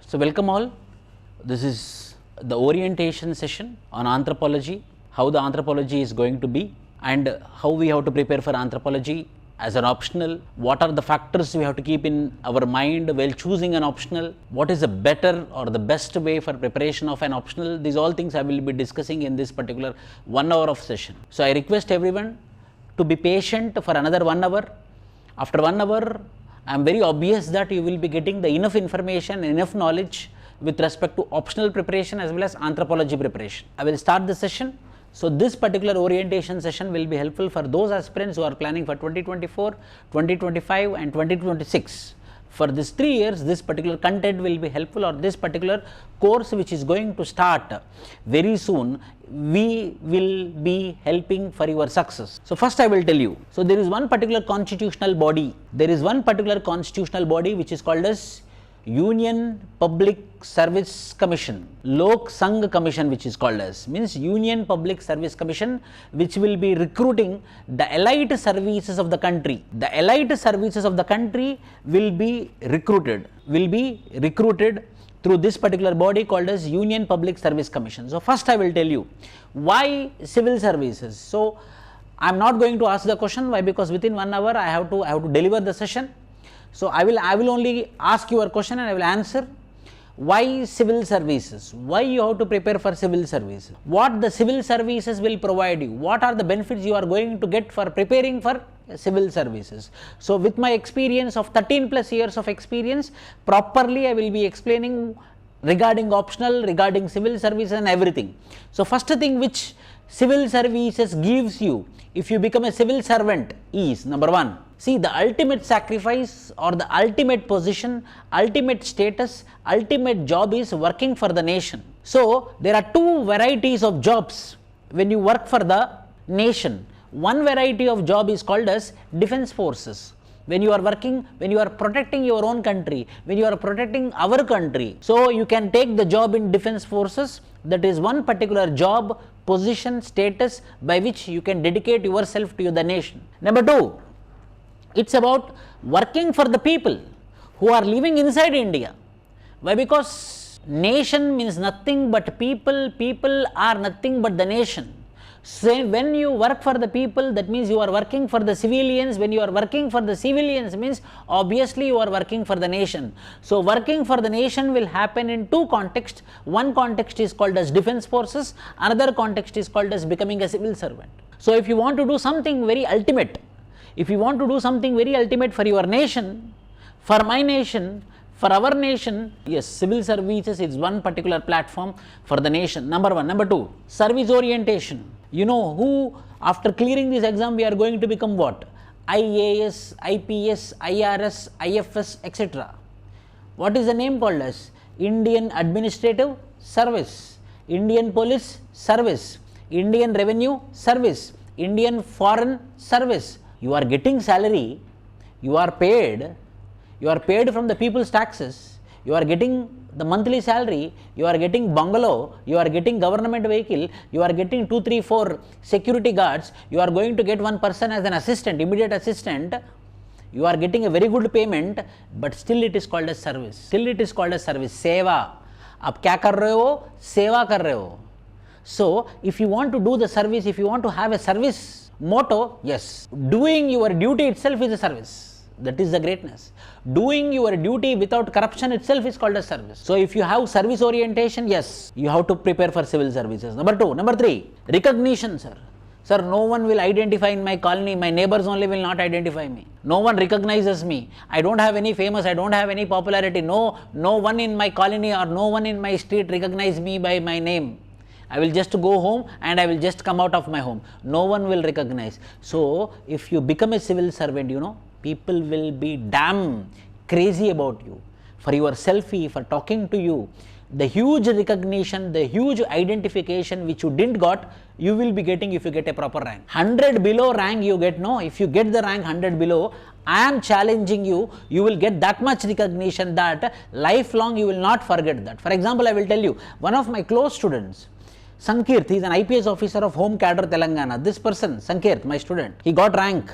So, welcome all. This is the orientation session on anthropology, how the anthropology is going to be and how we have to prepare for anthropology as an optional, what are the factors we have to keep in our mind while choosing an optional, what is the better or the best way for preparation of an optional. These all things I will be discussing in this particular 1 hour of session. So, I request everyone to be patient for another 1 hour. After 1 hour, I am very obvious that you will be getting the enough information, enough knowledge with respect to optional preparation as well as anthropology preparation. I will start the session. So, this particular orientation session will be helpful for those aspirants who are planning for 2024, 2025 and 2026. For these 3 years, this particular content will be helpful, or this particular course which is going to start very soon, we will be helping for your success. So, first I will tell you. So, there is one particular constitutional body. There is one particular constitutional body which is called as Union Public Service Commission, Lok Sangh Commission, which is called as, means Union Public Service Commission, which will be recruiting the elite services of the country. The elite services of the country will be recruited through this particular body called as Union Public Service Commission. So, first I will tell you why civil services. So, I am not going to ask the question, why? Because within 1 hour I have to deliver the session. So, I will only ask your question and I will answer. Why civil services? Why you have to prepare for civil services? What the civil services will provide you? What are the benefits you are going to get for preparing for civil services? So, with my experience of 13 plus years of experience, properly I will be explaining regarding optional, regarding civil services and everything. So, first thing which civil services gives you if you become a civil servant is, number 1, see, the ultimate sacrifice or the ultimate position, ultimate status, ultimate job is working for the nation. So, there are 2 varieties of jobs when you work for the nation. One variety of job is called as defense forces. When you are working, when you are protecting your own country, when you are protecting our country. So, you can take the job in defense forces. That is one particular job, position, status by which you can dedicate yourself to the nation. Number 2, it's about working for the people who are living inside India. Why? Because nation means nothing but people, people are nothing but the nation. So, when you work for the people, that means you are working for the civilians. When you are working for the civilians means obviously you are working for the nation. So, working for the nation will happen in 2 contexts. One context is called as defense forces, another context is called as becoming a civil servant. So, if you want to do something very ultimate, for your nation, for my nation, for our nation, yes, civil services is one particular platform for the nation, number 1. Number 2, service orientation. You know who, after clearing this exam, we are going to become what? IAS, IPS, IRS, IFS, etc. What is the name called as? Indian Administrative Service, Indian Police Service, Indian Revenue Service, Indian Foreign Service. You are getting salary, you are paid from the people's taxes, you are getting the monthly salary, you are getting bungalow, you are getting government vehicle, you are getting 2, 3, 4 security guards, you are going to get one person as an assistant, immediate assistant, you are getting a very good payment, but still it is called as service, seva. Ab kya kar rahe ho? Seva kar rahe ho. So, if you want to do the service, if you want to have a service motto, yes, doing your duty itself is a service. That is the greatness. Doing your duty without corruption itself is called a service. So, if you have service orientation, yes, you have to prepare for civil services. Number 2. Number 3, recognition, sir. Sir, no one will identify in my colony, my neighbors only will not identify me. No one recognizes me. I don't have any famous, I don't have any popularity. No one in my colony or no one in my street recognize me by my name. I will just go home and I will just come out of my home. No one will recognize. So, if you become a civil servant, you know, people will be damn crazy about you, for your selfie, for talking to you. The huge recognition, the huge identification which you didn't got, you will be getting if you get a proper rank. 100 below rank you get, no, if you get the rank 100 below, I am challenging you, you will get that much recognition that lifelong you will not forget that. For example, I will tell you, one of my close students, Sankirt, he is an IPS officer of Home Cadre Telangana. This person, Sankirt, my student, he got rank.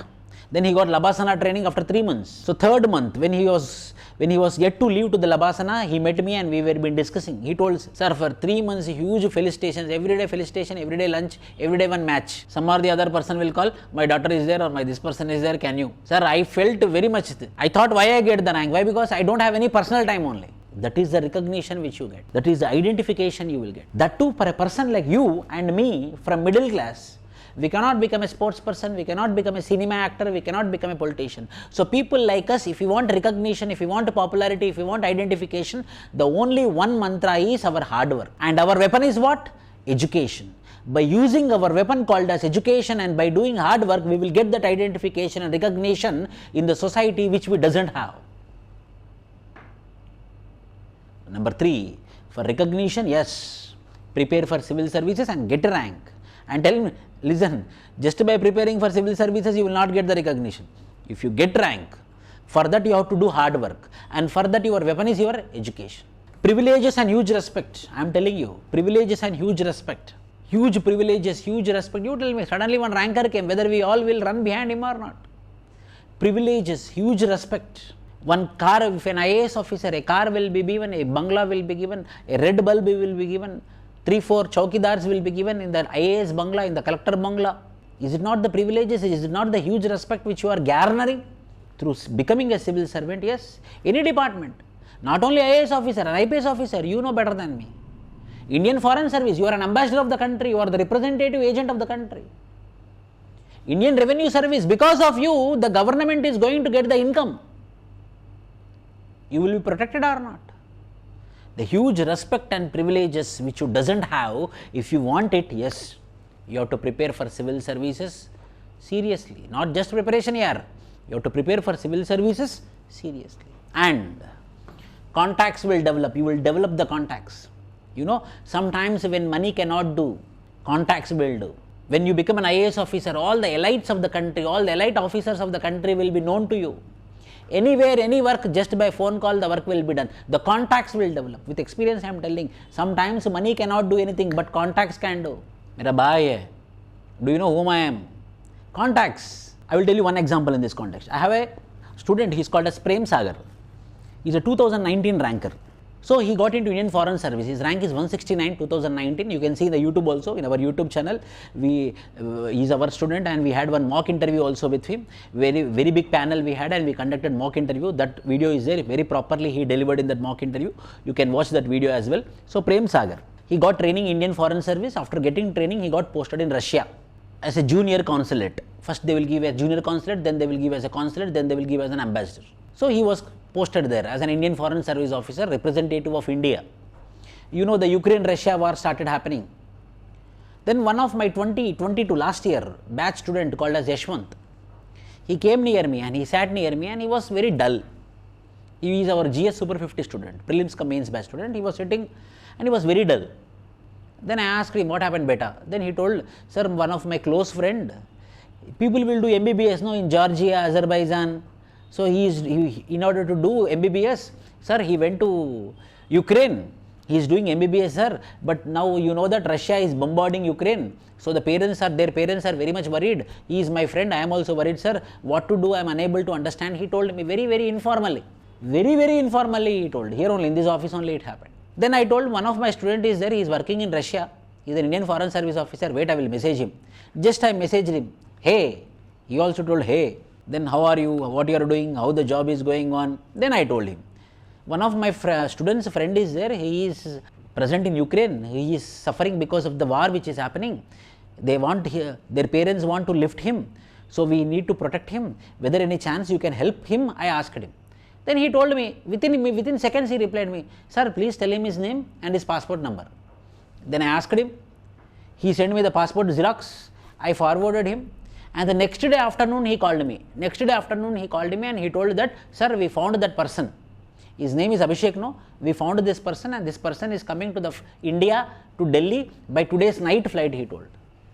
Then he got Labasana training after 3 months. So third month, when he was yet to leave to the Labasana, he met me and we were been discussing. He told, sir, for 3 months, huge felicitations, everyday felicitation, everyday lunch, everyday one match. Some or the other person will call, my daughter is there or my this person is there, can you? Sir, I felt very much, I thought why I get the rank? Why? Because I don't have any personal time only. That is the recognition which you get. That is the identification you will get. That too for a person like you and me from middle class. We cannot become a sports person, we cannot become a cinema actor, we cannot become a politician. So people like us, if you want recognition, if you want popularity, if you want identification, the only one mantra is our hard work. And our weapon is what? Education. By using our weapon called as education and by doing hard work, we will get that identification and recognition in the society which we doesn't have. Number 3, for recognition, yes, prepare for civil services and get a rank. And tell me, listen, just by preparing for civil services, you will not get the recognition. If you get rank, for that you have to do hard work, and for that your weapon is your education. Privileges and huge respect, I am telling you, privileges and huge respect. Huge privileges, huge respect. You tell me, suddenly one ranker came, whether we all will run behind him or not. Privileges, huge respect. One car, if an IAS officer, a car will be given, a bungalow will be given, a red bulb will be given, 3-4 chowkidars will be given in the IAS bungalow, in the collector bungalow. Is it not the privileges? Is it not the huge respect which you are garnering through becoming a civil servant? Yes, any department, not only IAS officer, an IPS officer, you know better than me. Indian Foreign Service, you are an ambassador of the country, you are the representative agent of the country. Indian Revenue Service, because of you, the government is going to get the income. You will be protected or not? The huge respect and privileges which you doesn't have, if you want it, yes, you have to prepare for civil services seriously. Not just preparation here, you have to prepare for civil services seriously. And contacts will develop, you will develop the contacts. You know, sometimes when money cannot do, contacts will do. When you become an IAS officer, all the elites of the country, all the elite officers of the country will be known to you. Anywhere, any work, just by phone call, the work will be done. The contacts will develop. With experience, I am telling, sometimes money cannot do anything, but contacts can do. Mera bhai hai. Do you know whom I am? Contacts. I will tell you one example in this context. I have a student, he is called as Prem Sagar. He is a 2019 ranker. So he got into Indian Foreign Service. His rank is 169, 2019. You can see in the YouTube also, in our YouTube channel. He is our student and we had one mock interview also with him. Very big panel we had and we conducted mock interview. That video is there. Very properly he delivered in that mock interview. You can watch that video as well. So Prem Sagar, he got training Indian Foreign Service. After getting training, he got posted in Russia as a junior consulate. First they will give a junior consulate, then they will give as a consulate, then they will give as an ambassador. So he was posted there as an Indian Foreign Service officer, representative of India. You know, the Ukraine-Russia war started happening. Then one of my 2022 last year batch student called as Yashwant, he came near me and he sat near me and he was very dull. He is our GS Super 50 student, prelims cum mains batch student. He was sitting and he was very dull. Then I asked him, what happened beta? Then he told, sir, one of my close friend, people will do MBBS no, in Georgia, Azerbaijan. So in order to do MBBS, sir, he went to Ukraine. He is doing MBBS, sir. But now you know that Russia is bombarding Ukraine. So their parents are very much worried. He is my friend. I am also worried, sir. What to do? I am unable to understand. He told me very informally. Very informally he told. Here only in this office only it happened. Then I told one of my student is there. He is working in Russia. He is an Indian Foreign Service officer. Wait, I will message him. Just I messaged him. Hey. He also told hey. Then how are you, what you are doing, how the job is going on. Then I told him. One of my students' friend is there, he is present in Ukraine, he is suffering because of the war which is happening. Their parents want to lift him, so we need to protect him. Whether any chance you can help him, I asked him. Then he told me, within seconds he replied me, sir, please tell him his name and his passport number. Then I asked him, he sent me the passport Xerox, I forwarded him. And the next day afternoon he called me. And he told that, sir, we found that person. His name is Abhishek, no? We found this person and this person is coming to India to Delhi by today's night flight, he told.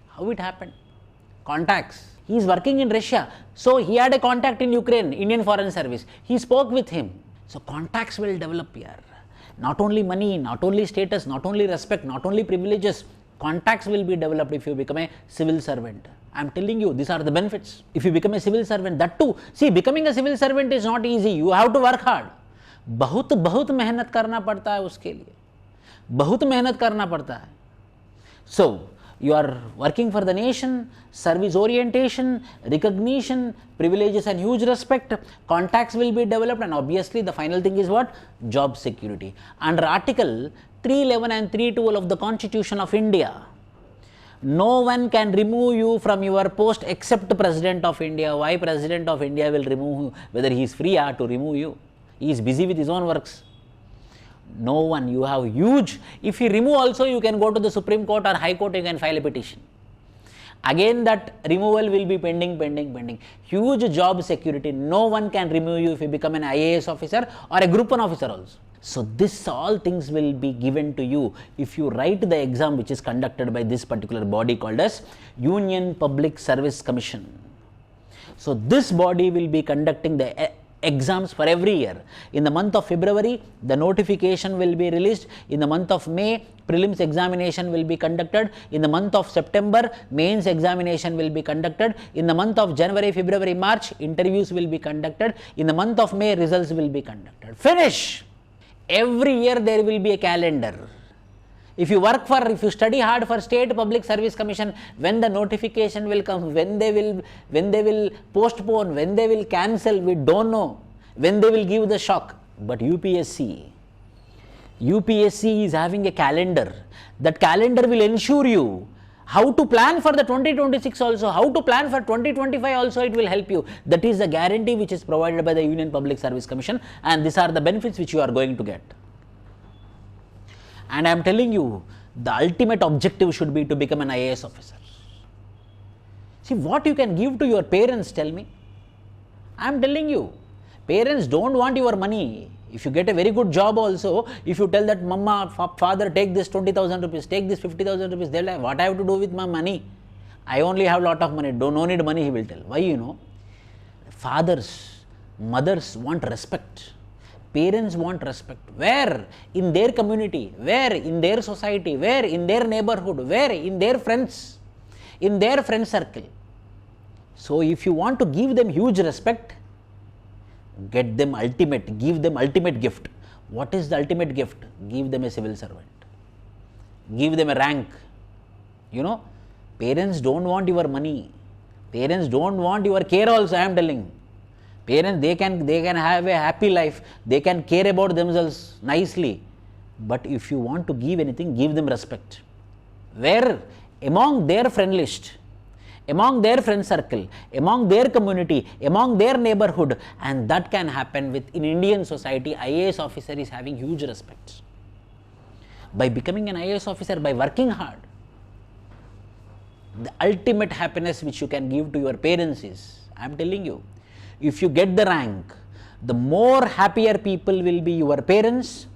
How it happened? Contacts. He is working in Russia. So he had a contact in Ukraine, Indian Foreign Service. He spoke with him. So contacts will develop here. Not only money, not only status, not only respect, not only privileges. Contacts will be developed if you become a civil servant. I am telling you, these are the benefits. If you become a civil servant, that too, see, becoming a civil servant is not easy. You have to work hard. बहुत बहुत मेहनत करना पड़ता है उसके लिए, बहुत मेहनत करना पड़ता है. So, you are working for the nation, service orientation, recognition, privileges and huge respect, contacts will be developed, and obviously the final thing is what? Job security. Under Article 311 and 312 of the Constitution of India, no one can remove you from your post except President of India. Why President of India will remove you? Whether he is free to remove you? He is busy with his own works. No one. You have huge. If you remove also, you can go to the Supreme Court or High Court, you can file a petition. Again that removal will be pending. Huge job security. No one can remove you if you become an IAS officer or a Group 1 officer also. So, this all things will be given to you if you write the exam which is conducted by this particular body called as Union Public Service Commission. So, this body will be conducting the exams for every year. In the month of February, the notification will be released. In the month of May, prelims examination will be conducted. In the month of September, mains examination will be conducted. In the month of January, February, March, interviews will be conducted. In the month of May, results will be conducted. Finish! Every year there will be a calendar. If you study hard for State Public Service Commission, when the notification will come, when they will postpone, when they will cancel, we don't know. When they will give the shock. But UPSC is having a calendar. That calendar will ensure you how to plan for the 2026 also, how to plan for 2025 also, it will help you. That is the guarantee which is provided by the Union Public Service Commission, and these are the benefits which you are going to get. And I am telling you, the ultimate objective should be to become an IAS officer. See, what you can give to your parents, tell me. I am telling you, parents don't want your money. If you get a very good job also, if you tell that mama, father, take this 20,000 rupees, take this 50,000 rupees, they'll like, what I have to do with my money? I only have lot of money, no need money, he will tell. Why, you know? Fathers, mothers want respect. Parents want respect. Where? In their community, where? In their society, where? In their neighborhood, where? In their friends, in their friend circle. So, if you want to give them huge respect, give them ultimate gift. What is the ultimate gift? Give them a civil servant. Give them a rank. You know, parents don't want your money. Parents don't want your care also, I am telling. Parents, they can have a happy life. They can care about themselves nicely. But if you want to give anything, give them respect. Where? Among their friend list, among their friend circle, among their community, among their neighborhood, and that can happen with, in Indian society, IAS officer is having huge respect. By becoming an IAS officer, by working hard, the ultimate happiness which you can give to your parents is, I am telling you, if you get the rank, the more happier people will be your parents,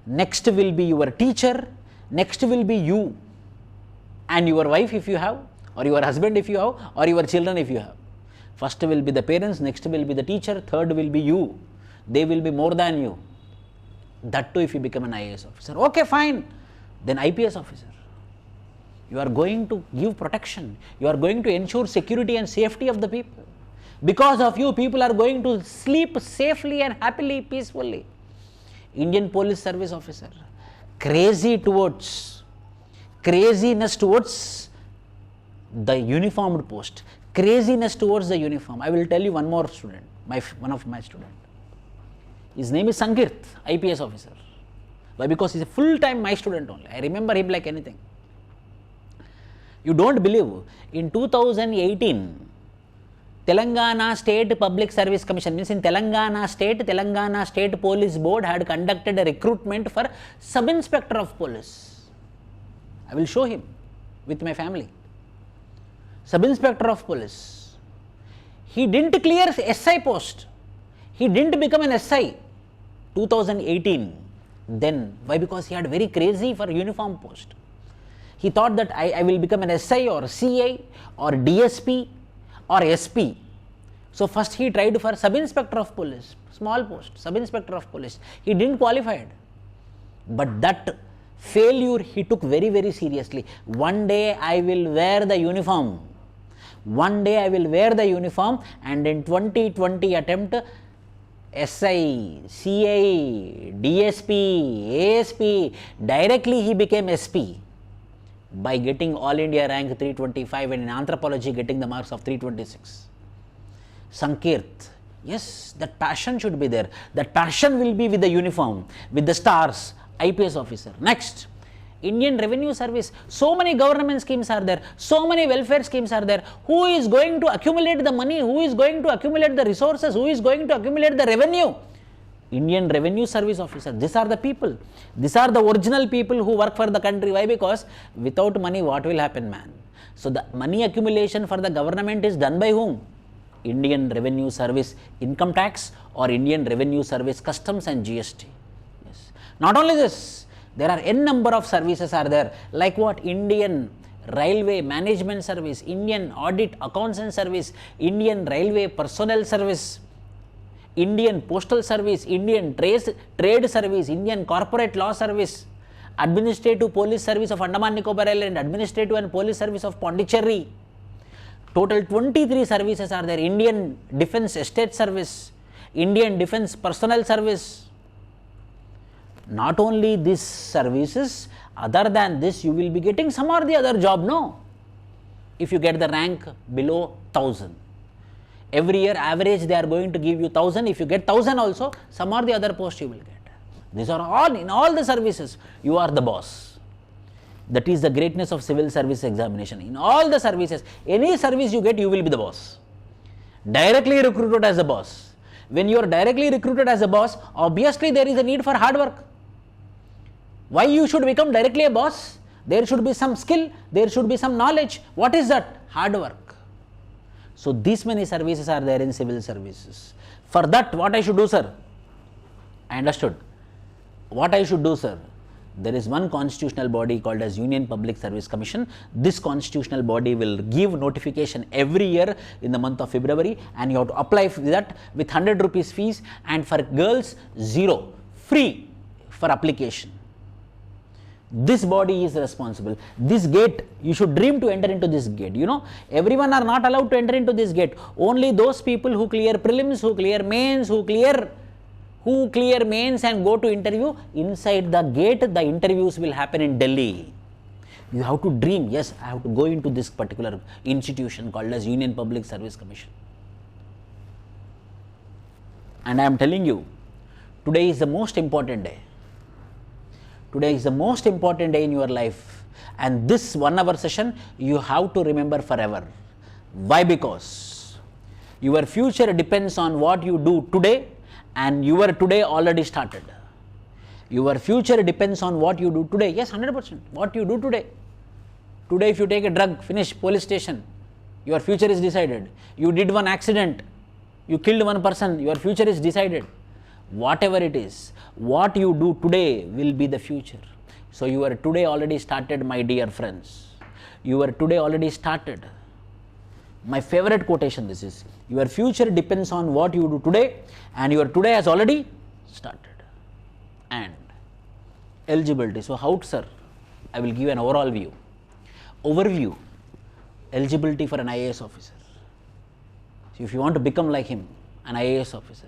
next will be your teacher, next will be you and your wife if you have, or your husband if you have, or your children if you have. First will be the parents, next will be the teacher, third will be you. They will be more than you. That too if you become an IAS officer. Okay, fine. Then IPS officer. You are going to give protection. You are going to ensure security and safety of the people. Because of you, people are going to sleep safely and happily, peacefully. Indian Police Service officer. Craziness towards the uniformed post, craziness towards the uniform. I will tell you one more student, one of my student. His name is Sankirt, IPS officer. Why? Because he is a full-time my student only. I remember him like anything. You don't believe, in 2018, Telangana State Public Service Commission, means in Telangana State Police Board had conducted a recruitment for Sub-Inspector of Police. I will show him with my family. Sub-Inspector of Police. He didn't clear SI post. He didn't become an SI. 2018. Then, why? Because he had very crazy for uniform post. He thought that I will become an SI or CI or DSP or SP. So, first he tried for Sub-Inspector of Police, small post, Sub-Inspector of Police. He didn't qualify. But that failure he took very, very seriously. One day I will wear the uniform. One day I will wear the uniform, and in 2020 attempt, SI, CI, DSP, ASP, directly he became SP by getting All India rank 325 and in Anthropology getting the marks of 326. Sankirt, yes, that passion should be there. That passion will be with the uniform, with the stars, IPS officer. Next, Indian Revenue Service. So many government schemes are there. So many welfare schemes are there. Who is going to accumulate the money? Who is going to accumulate the resources? Who is going to accumulate the revenue? Indian Revenue Service officer. These are the people. These are the original people who work for the country. Why? Because without money, what will happen, man? So the money accumulation for the government is done by whom? Indian Revenue Service income tax or Indian Revenue Service customs and GST. Yes. Not only this, there are n number of services are there, like what? Indian Railway Management Service, Indian Audit Accounts and Service, Indian Railway Personnel Service, Indian Postal Service, Indian Trade Service, Indian Corporate Law Service, Administrative Police Service of Andaman Nicobar Island, Administrative and Police Service of Pondicherry. Total 23 services are there. Indian Defence Estate Service, Indian Defence Personnel Service. Not only these services, other than this, you will be getting some or the other job, no? If you get the rank below 1000. Every year average they are going to give you 1000. If you get 1000 also, some or the other post you will get. These are all, in all the services, you are the boss. That is the greatness of civil service examination. In all the services, any service you get, you will be the boss. Directly recruited as a boss. When you are directly recruited as a boss, obviously there is a need for hard work. Why you should become directly a boss? There should be some skill, there should be some knowledge. What is that? Hard work. So these many services are there in civil services. For that, what I should do, sir? I understood. What I should do, sir? There is one constitutional body called as Union Public Service Commission. This constitutional body will give notification every year in the month of February, and you have to apply for that with 100 rupees fees, and for girls 0, free for application. This body is responsible. This gate, you should dream to enter into this gate. You know, everyone are not allowed to enter into this gate. Only those people who clear prelims, who clear mains, who clear mains and go to interview. Inside the gate, the interviews will happen in Delhi. You have to dream, yes, I have to go into this particular institution called as Union Public Service Commission. And I am telling you, today is the most important day. Today is the most important day in your life, and this 1 hour session you have to remember forever. Why? Because your future depends on what you do today, and your today already started. Your future depends on what you do today. Yes, 100%. What you do today. Today if you take a drug, finish, police station, your future is decided. You did one accident, you killed one person, your future is decided. Whatever it is, what you do today will be the future. So your today already started, my dear friends. Your today already started. My favorite quotation this is, your future depends on what you do today, and your today has already started. And eligibility. So how, sir? I will give an overall view. Overview. Eligibility for an IAS officer. So if you want to become like him, an IAS officer.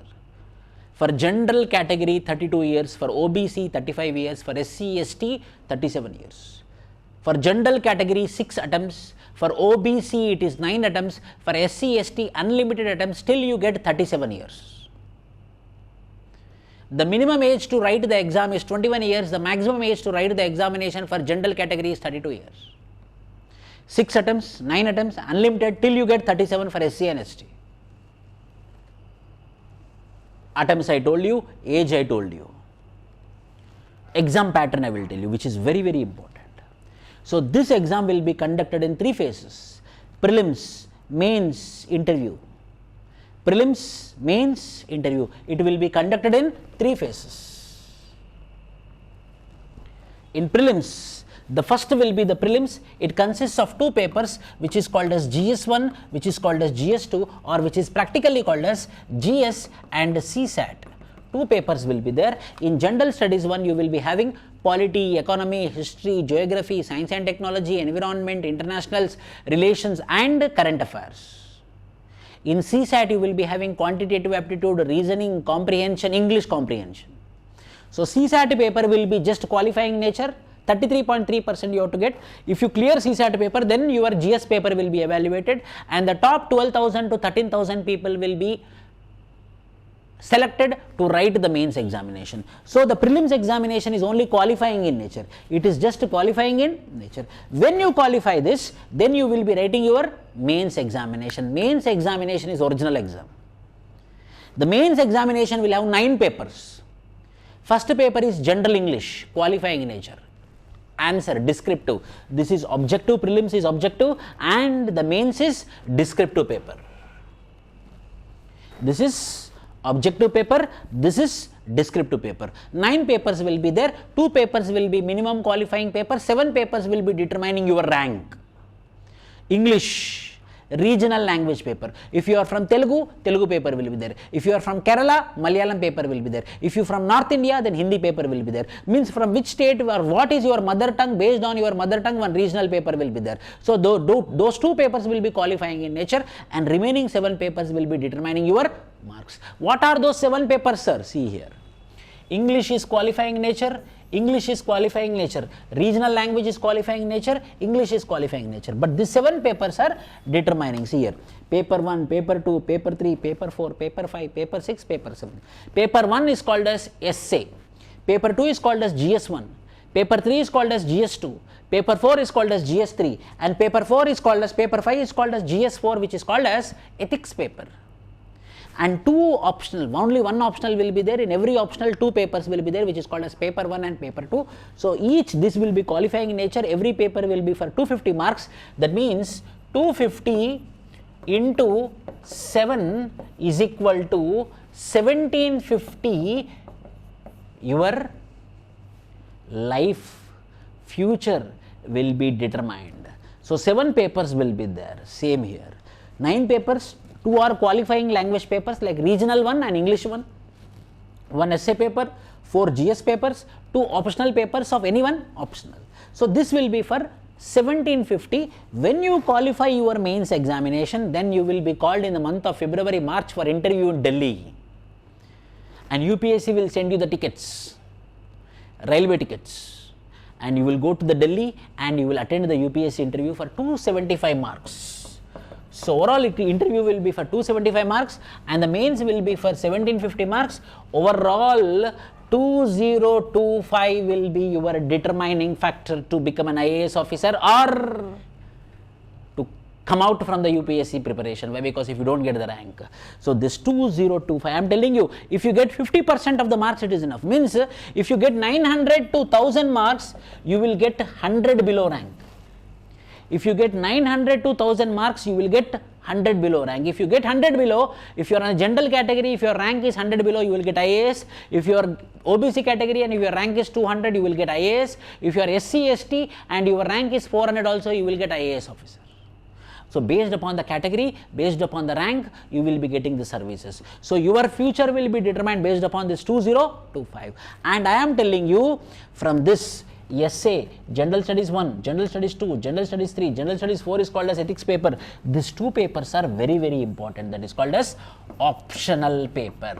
For general category 32 years, for OBC 35 years, for SC, ST 37 years. For general category 6 attempts, for OBC it is 9 attempts, for SC, ST unlimited attempts, till you get 37 years. The minimum age to write the exam is 21 years, the maximum age to write the examination for general category is 32 years. 6 attempts, 9 attempts, unlimited till you get 37 for SC and ST. Attempts I told you, age I told you. Exam pattern I will tell you, which is very, very important. So this exam will be conducted in 3 phases: prelims, mains, interview. Prelims, mains, interview. It will be conducted in 3 phases. In prelims, the first will be the prelims. It consists of 2 papers, which is called as GS1, which is called as GS2, or which is practically called as GS and CSAT. 2 papers will be there. In general studies 1, you will be having polity, economy, history, geography, science and technology, environment, internationals, relations and current affairs. In CSAT you will be having quantitative aptitude, reasoning, comprehension, English comprehension. So CSAT paper will be just qualifying nature, 33.3% you have to get. If you clear CSAT paper, then your GS paper will be evaluated and the top 12,000 to 13,000 people will be selected to write the mains examination. So the prelims examination is only qualifying in nature. It is just qualifying in nature. When you qualify this, then you will be writing your mains examination. Mains examination is original exam. The mains examination will have 9 papers. First paper is general English, qualifying in nature. Answer descriptive. This is objective, prelims is objective and the mains is descriptive paper. This is objective paper, this is descriptive paper. 9 papers will be there, 2 papers will be minimum qualifying paper, 7 papers will be determining your rank. English, regional language paper. If you are from Telugu, Telugu paper will be there. If you are from Kerala, Malayalam paper will be there. If you are from North India, then Hindi paper will be there. Means from which state or what is your mother tongue, based on your mother tongue, one regional paper will be there. So those 2 papers will be qualifying in nature and remaining 7 papers will be determining your marks. What are those 7 papers, sir? See here. English is qualifying nature, English is qualifying nature, regional language is qualifying nature, English is qualifying nature. But these 7 papers are determining. See here, paper 1, paper 2, paper 3, paper 4, paper 5, paper 6, paper 7. Paper 1 is called as essay, paper 2 is called as GS1, paper 3 is called as GS2, paper 4 is called as GS3 and paper 4 is called as, paper 5 is called as GS4, which is called as ethics paper. And 2 optional, only 1 optional will be there. In every optional 2 papers will be there, which is called as paper 1 and paper 2. So each this will be qualifying in nature. Every paper will be for 250 marks. That means 250 into 7 is equal to 1750. Your life, future will be determined. So 7 papers will be there. Same here. 9 papers. 2 are qualifying language papers like regional 1 and English 1, 1 essay paper, 4 GS papers, 2 optional papers of any one optional. So this will be for 1750. When you qualify your mains examination, then you will be called in the month of February, March for interview in Delhi. And UPSC will send you the tickets, railway tickets, and you will go to the Delhi and you will attend the UPSC interview for 275 marks. So overall interview will be for 275 marks and the mains will be for 1750 marks. Overall 2025 will be your determining factor to become an IAS officer or to come out from the UPSC preparation. Why? Because if you don't get the rank. So this 2025, I am telling you, if you get 50% of the marks, it is enough. Means if you get 900 to 1000 marks, you will get 100 below rank. If you get 900 to 1000 marks, you will get 100 below rank. If you get 100 below, if you are in a general category, if your rank is 100 below, you will get IAS. If you are OBC category and if your rank is 200, you will get IAS. If you are SC, ST and your rank is 400 also, you will get IAS officer. So based upon the category, based upon the rank, you will be getting the services. So your future will be determined based upon this 2025. And I am telling you from this essay, general studies 1, general studies 2, general studies 3, general studies 4 is called as ethics paper. These 2 papers are very, very important. That is called as optional paper.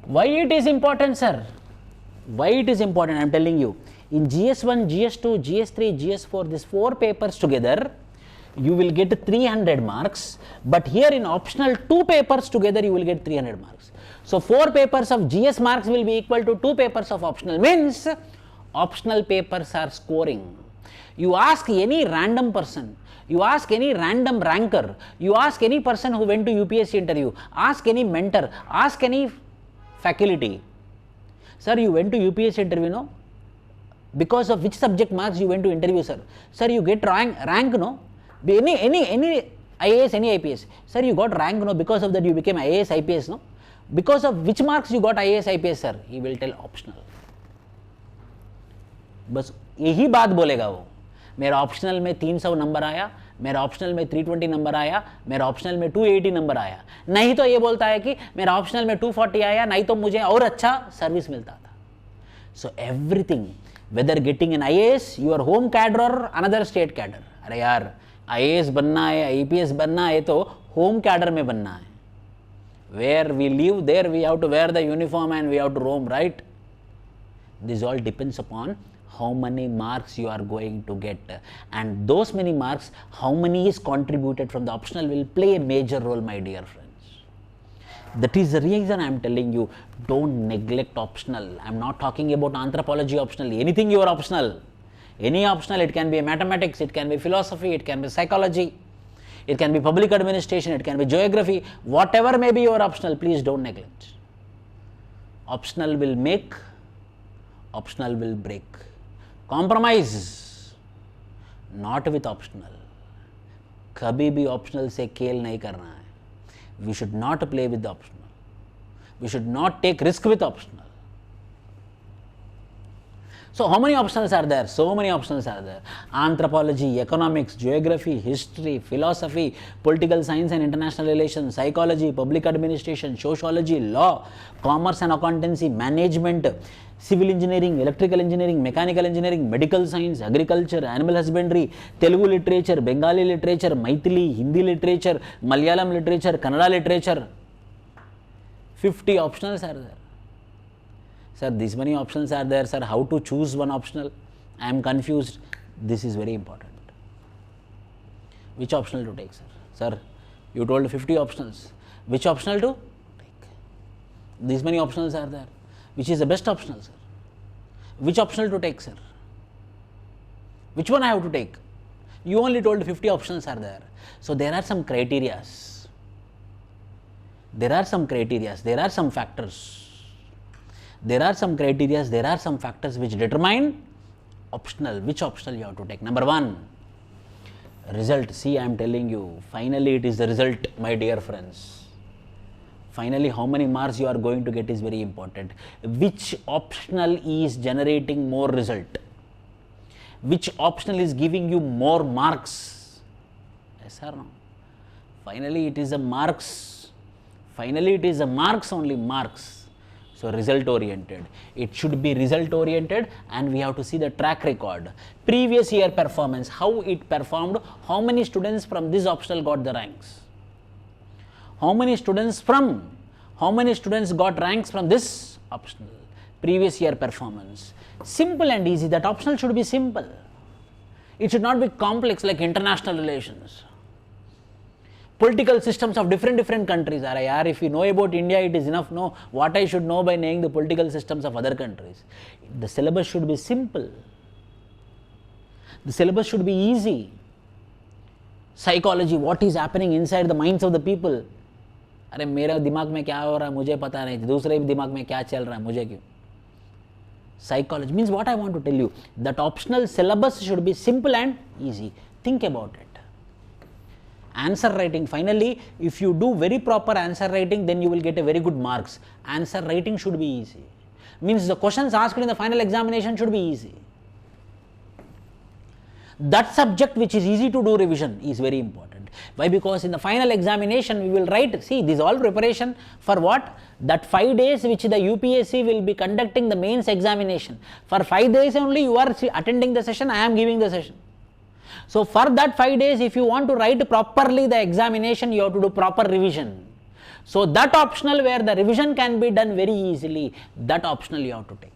Why it is important, sir? Why it is important? I am telling you. In GS1, GS2, GS3, GS4, these 4 papers together, you will get 300 marks. But here in optional 2 papers together, you will get 300 marks. So 4 papers of GS marks will be equal to 2 papers of optional. Means optional papers are scoring. You ask any random person, you ask any random ranker, you ask any person who went to UPSC interview, ask any mentor, ask any faculty, sir, you went to UPSC interview, no? Because of which subject marks you went to interview, sir? Sir, you get rank, no? Any IAS, any IPS, sir, you got rank, no? Because of that you became IAS, IPS, no? Because of which marks you got IAS, IPS, sir? He will tell optional. बस यही बात बोलेगा वो, मेरा optional में 300 number आया, मेरा optional में 320 नंबर आया, मेरा ऑप्शनल में 280 नंबर आया. नहीं तो ये बोलता है कि मेरा ऑप्शनल में 240 आया, नहीं तो मुझे और अच्छा सर्विस मिलता था. So everything, whether getting an IAS, your home cadre or another state cadre. अरे यार IAS बनना है, IPS बनना है तो home cadre में बनना है. Where we live, there we have to wear the uniform and we have to roam, right? This all depends upon how many marks you are going to get, and those many marks, how many is contributed from the optional will play a major role, my dear friends. That is the reason I am telling you, don't neglect optional. I am not talking about anthropology optional, anything you are optional. Any optional, it can be mathematics, it can be philosophy, it can be psychology, it can be public administration, it can be geography, whatever may be your optional, please don't neglect. Optional will make, optional will break. Compromise not with optional. कभी भी optional से खेल नहीं करना है. We should not play with the optional. We should not take risk with optional. So how many optionals are there? So many optionals are there. Anthropology, economics, geography, history, philosophy, political science and international relations, psychology, public administration, sociology, law, commerce and accountancy, management, civil engineering, electrical engineering, mechanical engineering, medical science, agriculture, animal husbandry, Telugu literature, Bengali literature, Maithili, Hindi literature, Malayalam literature, Kannada literature. 50 optionals are there. Sir, these many options are there, sir. How to choose one optional? I am confused. This is very important. Which optional to take, sir? Sir, you told 50 optionals. Which optional to take? These many optionals are there. Which is the best optional, sir? Which optional to take, sir? Which one I have to take? You only told 50 options are there. So there are some criterias. There are some criterias. There are some factors. There are some criterias, there are some factors which determine optional, which optional you have to take. Number one, result. See, I am telling you, finally it is the result, my dear friends. Finally, how many marks you are going to get is very important. Which optional is generating more result? Which optional is giving you more marks? Yes or no? Finally, it is the marks. Finally, it is the marks, only marks. So result oriented. It should be result oriented, and we have to see the track record. Previous year performance, how it performed, how many students from this optional got the ranks. How many students got ranks from this optional. Previous year performance. Simple and easy. That optional should be simple. It should not be complex like international relations. Political systems of different countries. If you know about India, it is enough. No, what I should know by knowing the political systems of other countries. The syllabus should be simple. The syllabus should be easy. Psychology, what is happening inside the minds of the people. अरे मेरा दिमाग में क्या हो रहा है मुझे पता नहीं, दूसरे दिमाग में क्या चल रहा है मुझे क्यों. Psychology means what I want to tell you, that optional syllabus should be simple and easy. Think about it. Answer writing, finally, if you do very proper answer writing, then you will get a very good marks. Answer writing should be easy. Means the questions asked in the final examination should be easy. That subject which is easy to do revision is very important. Why? Because in the final examination we will write, see, this is all preparation for what? That 5 days which the UPSC will be conducting the mains examination. For 5 days only you are attending the session, I am giving the session. So for that 5 days, if you want to write properly the examination, you have to do proper revision. So that optional where the revision can be done very easily, that optional you have to take.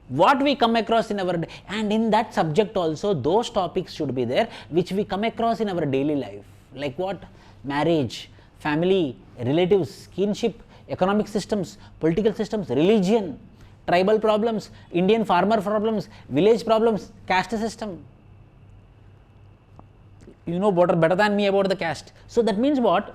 What we come across in our, and in that subject also, those topics should be there which we come across in our daily life. Like what? Marriage, family, relatives, kinship, economic systems, political systems, religion, tribal problems, Indian farmer problems, village problems, caste system. You know better than me about the caste. So that means what?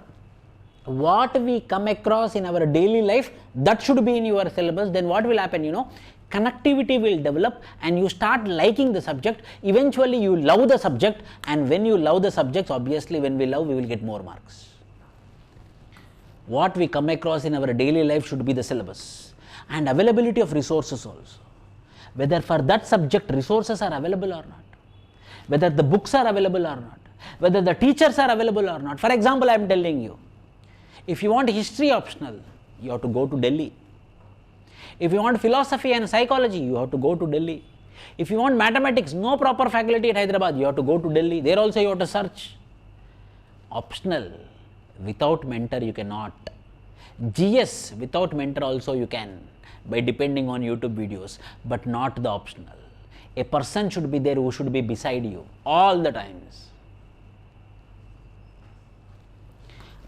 What we come across in our daily life, that should be in your syllabus. Then what will happen? Connectivity will develop and you start liking the subject. Eventually you love the subject, and when you love the subjects, obviously when we love, we will get more marks. What we come across in our daily life should be the syllabus. And availability of resources also. Whether for that subject resources are available or not. Whether the books are available or not. Whether the teachers are available or not. For example, I am telling you, if you want history optional, you have to go to Delhi. If you want philosophy and psychology, you have to go to Delhi. If you want mathematics, no proper faculty at Hyderabad, you have to go to Delhi. There also you have to search. Optional. Without mentor you cannot. GS without mentor also you can, by depending on YouTube videos, but not the optional. A person should be there who should be beside you all the times.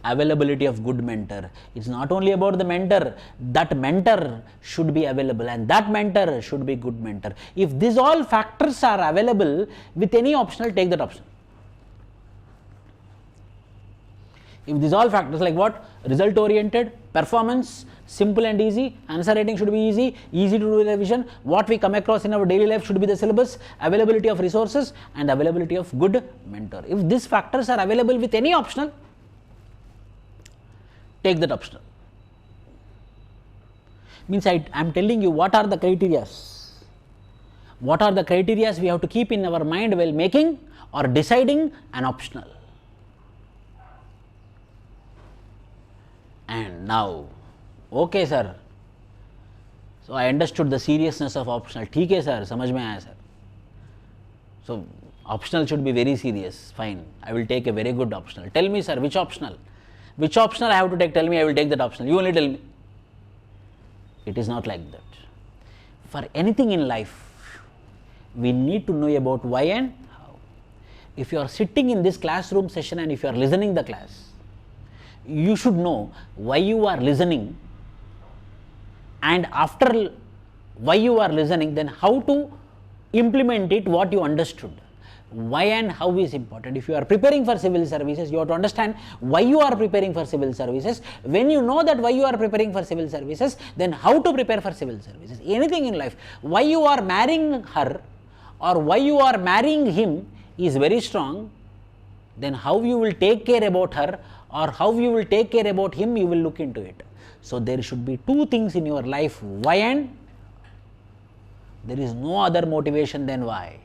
Availability of good mentor. It's not only about the mentor, that mentor should be available and that mentor should be good mentor. If these all factors are available with any optional, take that option. If these all factors like what? Result oriented, performance, simple and easy, answer writing should be easy, easy to do revision, what we come across in our daily life should be the syllabus, availability of resources and availability of good mentor. If these factors are available with any optional, take that optional. Means I am telling you what are the criteria. What are the criteria we have to keep in our mind while making or deciding an optional. And now, okay sir, so I understood the seriousness of optional. ठीक है sir, समझ में आया sir. So optional should be very serious. Fine, I will take a very good optional. Tell me sir, which optional? Which optional I have to take? Tell me, I will take that optional. You only tell me. It is not like that. For anything in life, we need to know about why and how. If you are sitting in this classroom session and if you are listening the class, you should know why you are listening, and after why you are listening, then how to implement it, what you understood. Why and how is important. If you are preparing for civil services, you have to understand why you are preparing for civil services. When you know that why you are preparing for civil services, then how to prepare for civil services. Anything in life, why you are marrying her or why you are marrying him is very strong, then how you will take care about her or how you will take care about him, you will look into it. So there should be two things in your life, why and there is no other motivation than why.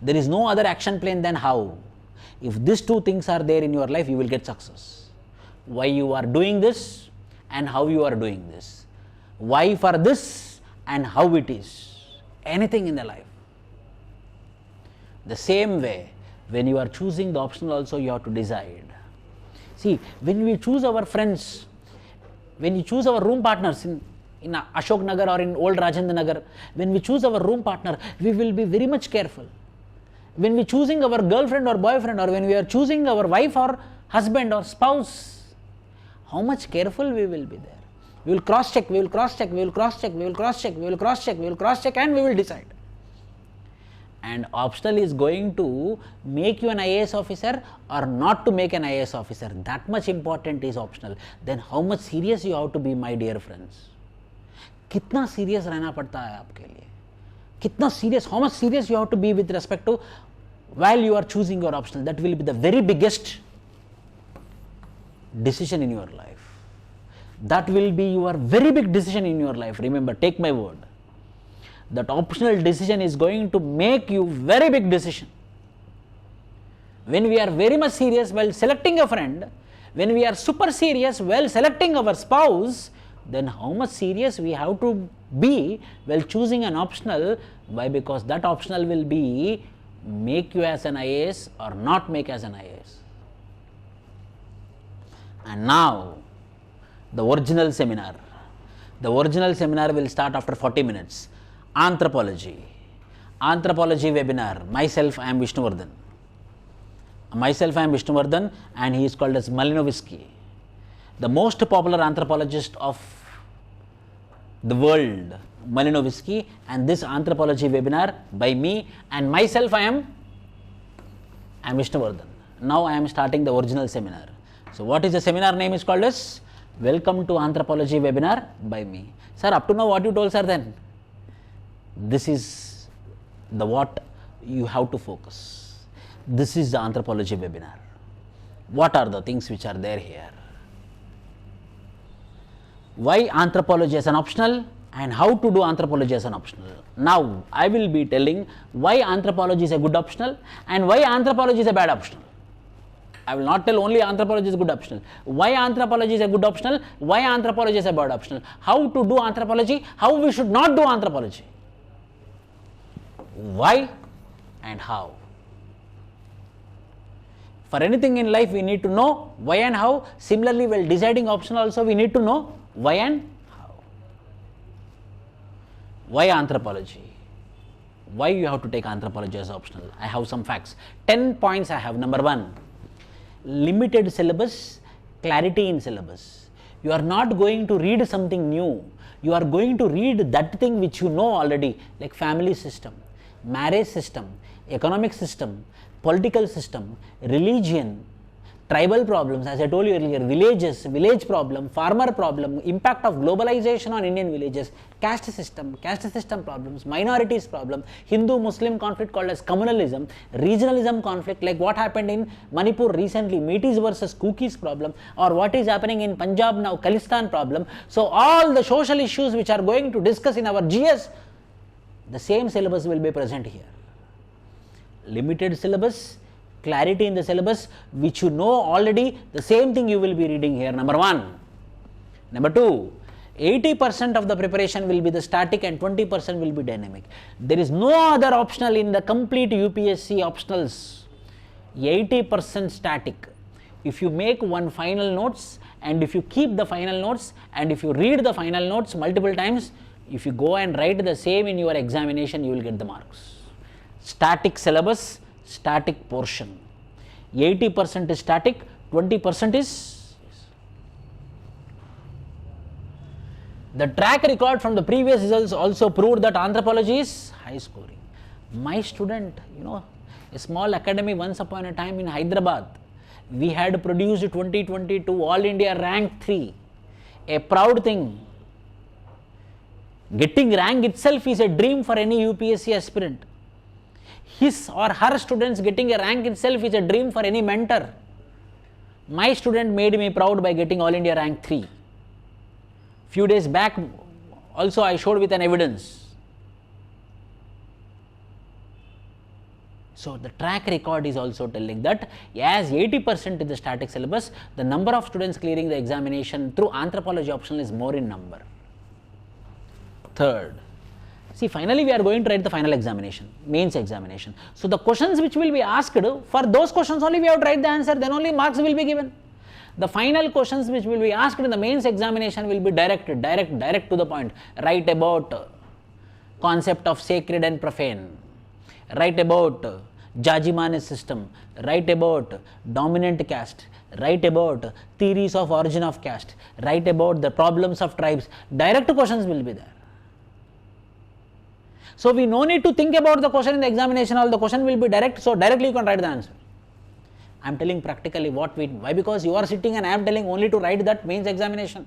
There is no other action plan than how. If these two things are there in your life, you will get success. Why you are doing this and how you are doing this. Why for this and how it is. Anything in the life. The same way, when you are choosing the optional also, you have to decide. See, when we choose our friends, when we choose our room partners in Ashok Nagar or in old Rajendra Nagar, when we choose our room partner, we will be very much careful. When we choosing our girlfriend or boyfriend, or when we are choosing our wife or husband or spouse, how much careful we will be there. We will cross check, we will cross check, we will cross check, we will cross check, we will cross check, we will cross check, and we will decide. And optional is going to make you an IAS officer or not to make an IAS officer. That much important is optional. Then how much serious you have to be, my dear friends. कितना serious रहना पड़ता है आपके लिए. कितना serious, how much serious you have to be with respect to while you are choosing your optional. That will be the very biggest decision in your life. That will be your very big decision in your life. Remember, take my word. That optional decision is going to make you very big decision. When we are very much serious while selecting a friend, when we are super serious while selecting our spouse, then how much serious we have to be while choosing an optional. Why? Because that optional will be make you as an IAS or not make as an IAS. And now the original seminar. The original seminar will start after 40 minutes. Anthropology. Anthropology webinar. Myself, I am Vishnuvardhan. Myself, I am Vishnuvardhan, and he is called as Malinovsky, the most popular anthropologist of the world, Malinovsky, and this anthropology webinar by me and myself, I am Vishnuvardhan. Now I am starting the original seminar. So what is the seminar name is called as Welcome to Anthropology webinar by me. Sir, up to now what you told sir then? This is the what you have to focus. This is the anthropology webinar. What are the things which are there here? Why anthropology as an optional and how to do anthropology as an optional. Now I will be telling why anthropology is a good optional and why anthropology is a bad optional. I will not tell only anthropology is good optional. Why anthropology is a good optional? Why anthropology is a bad optional? How to do anthropology? How we should not do anthropology? Why and how? For anything in life, we need to know why and how. Similarly, while deciding optional also, we need to know why and how. Why anthropology? Why you have to take anthropology as optional? I have some facts. 10 points I have. Number 1, limited syllabus, clarity in syllabus. You are not going to read something new. You are going to read that thing which you know already, like family system, marriage system, economic system, political system, religion, tribal problems, as I told you earlier, villages, village problem, farmer problem, impact of globalization on Indian villages, caste system problems, minorities problem, Hindu-Muslim conflict called as communalism, regionalism conflict, like what happened in Manipur recently, Metis versus Kukis problem, or what is happening in Punjab now, Khalistan problem. So all the social issues which are going to discuss in our GS, the same syllabus will be present here. Limited syllabus, clarity in the syllabus, which you know already, the same thing you will be reading here. Number 1. Number 2, 80% of the preparation will be the static and 20% will be dynamic. There is no other optional in the complete UPSC optionals. 80% static. If you make one final notes, and if you keep the final notes, and if you read the final notes multiple times, if you go and write the same in your examination, you will get the marks. Static syllabus, static portion. 80% is static, 20% is. The track record from the previous results also proved that anthropology is high scoring. My student, a small academy once upon a time in Hyderabad, we had produced 2022 All India rank 3. A proud thing. Getting rank itself is a dream for any UPSC aspirant. His or her students getting a rank itself is a dream for any mentor. My student made me proud by getting All India rank 3. Few days back also I showed with an evidence. So the track record is also telling that as 80% is the static syllabus, the number of students clearing the examination through anthropology optional is more in number. Third, see, finally we are going to write the final examination, mains examination. So the questions which will be asked, for those questions only we have to write the answer, then only marks will be given. The final questions which will be asked in the mains examination will be direct to the point. Write about concept of sacred and profane. Write about Jajimani system. Write about dominant caste. Write about theories of origin of caste. Write about the problems of tribes. Direct questions will be there. So we no need to think about the question in the examination, all the question will be direct, so directly you can write the answer. I am telling practically why, because you are sitting and I am telling only to write that mains examination.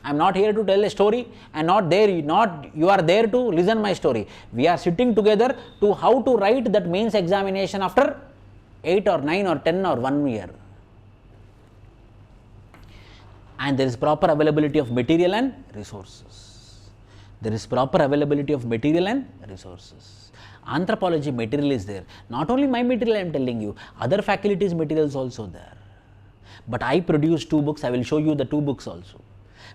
I am not here to tell a story and you are there to listen my story. We are sitting together to how to write that mains examination after 8 or 9 or 10 or 1 year. And there is proper availability of material and resources. There is proper availability of material and resources. Anthropology material is there. Not only my material I am telling you, other faculties materials also there. But I produce 2 books, I will show you the 2 books also,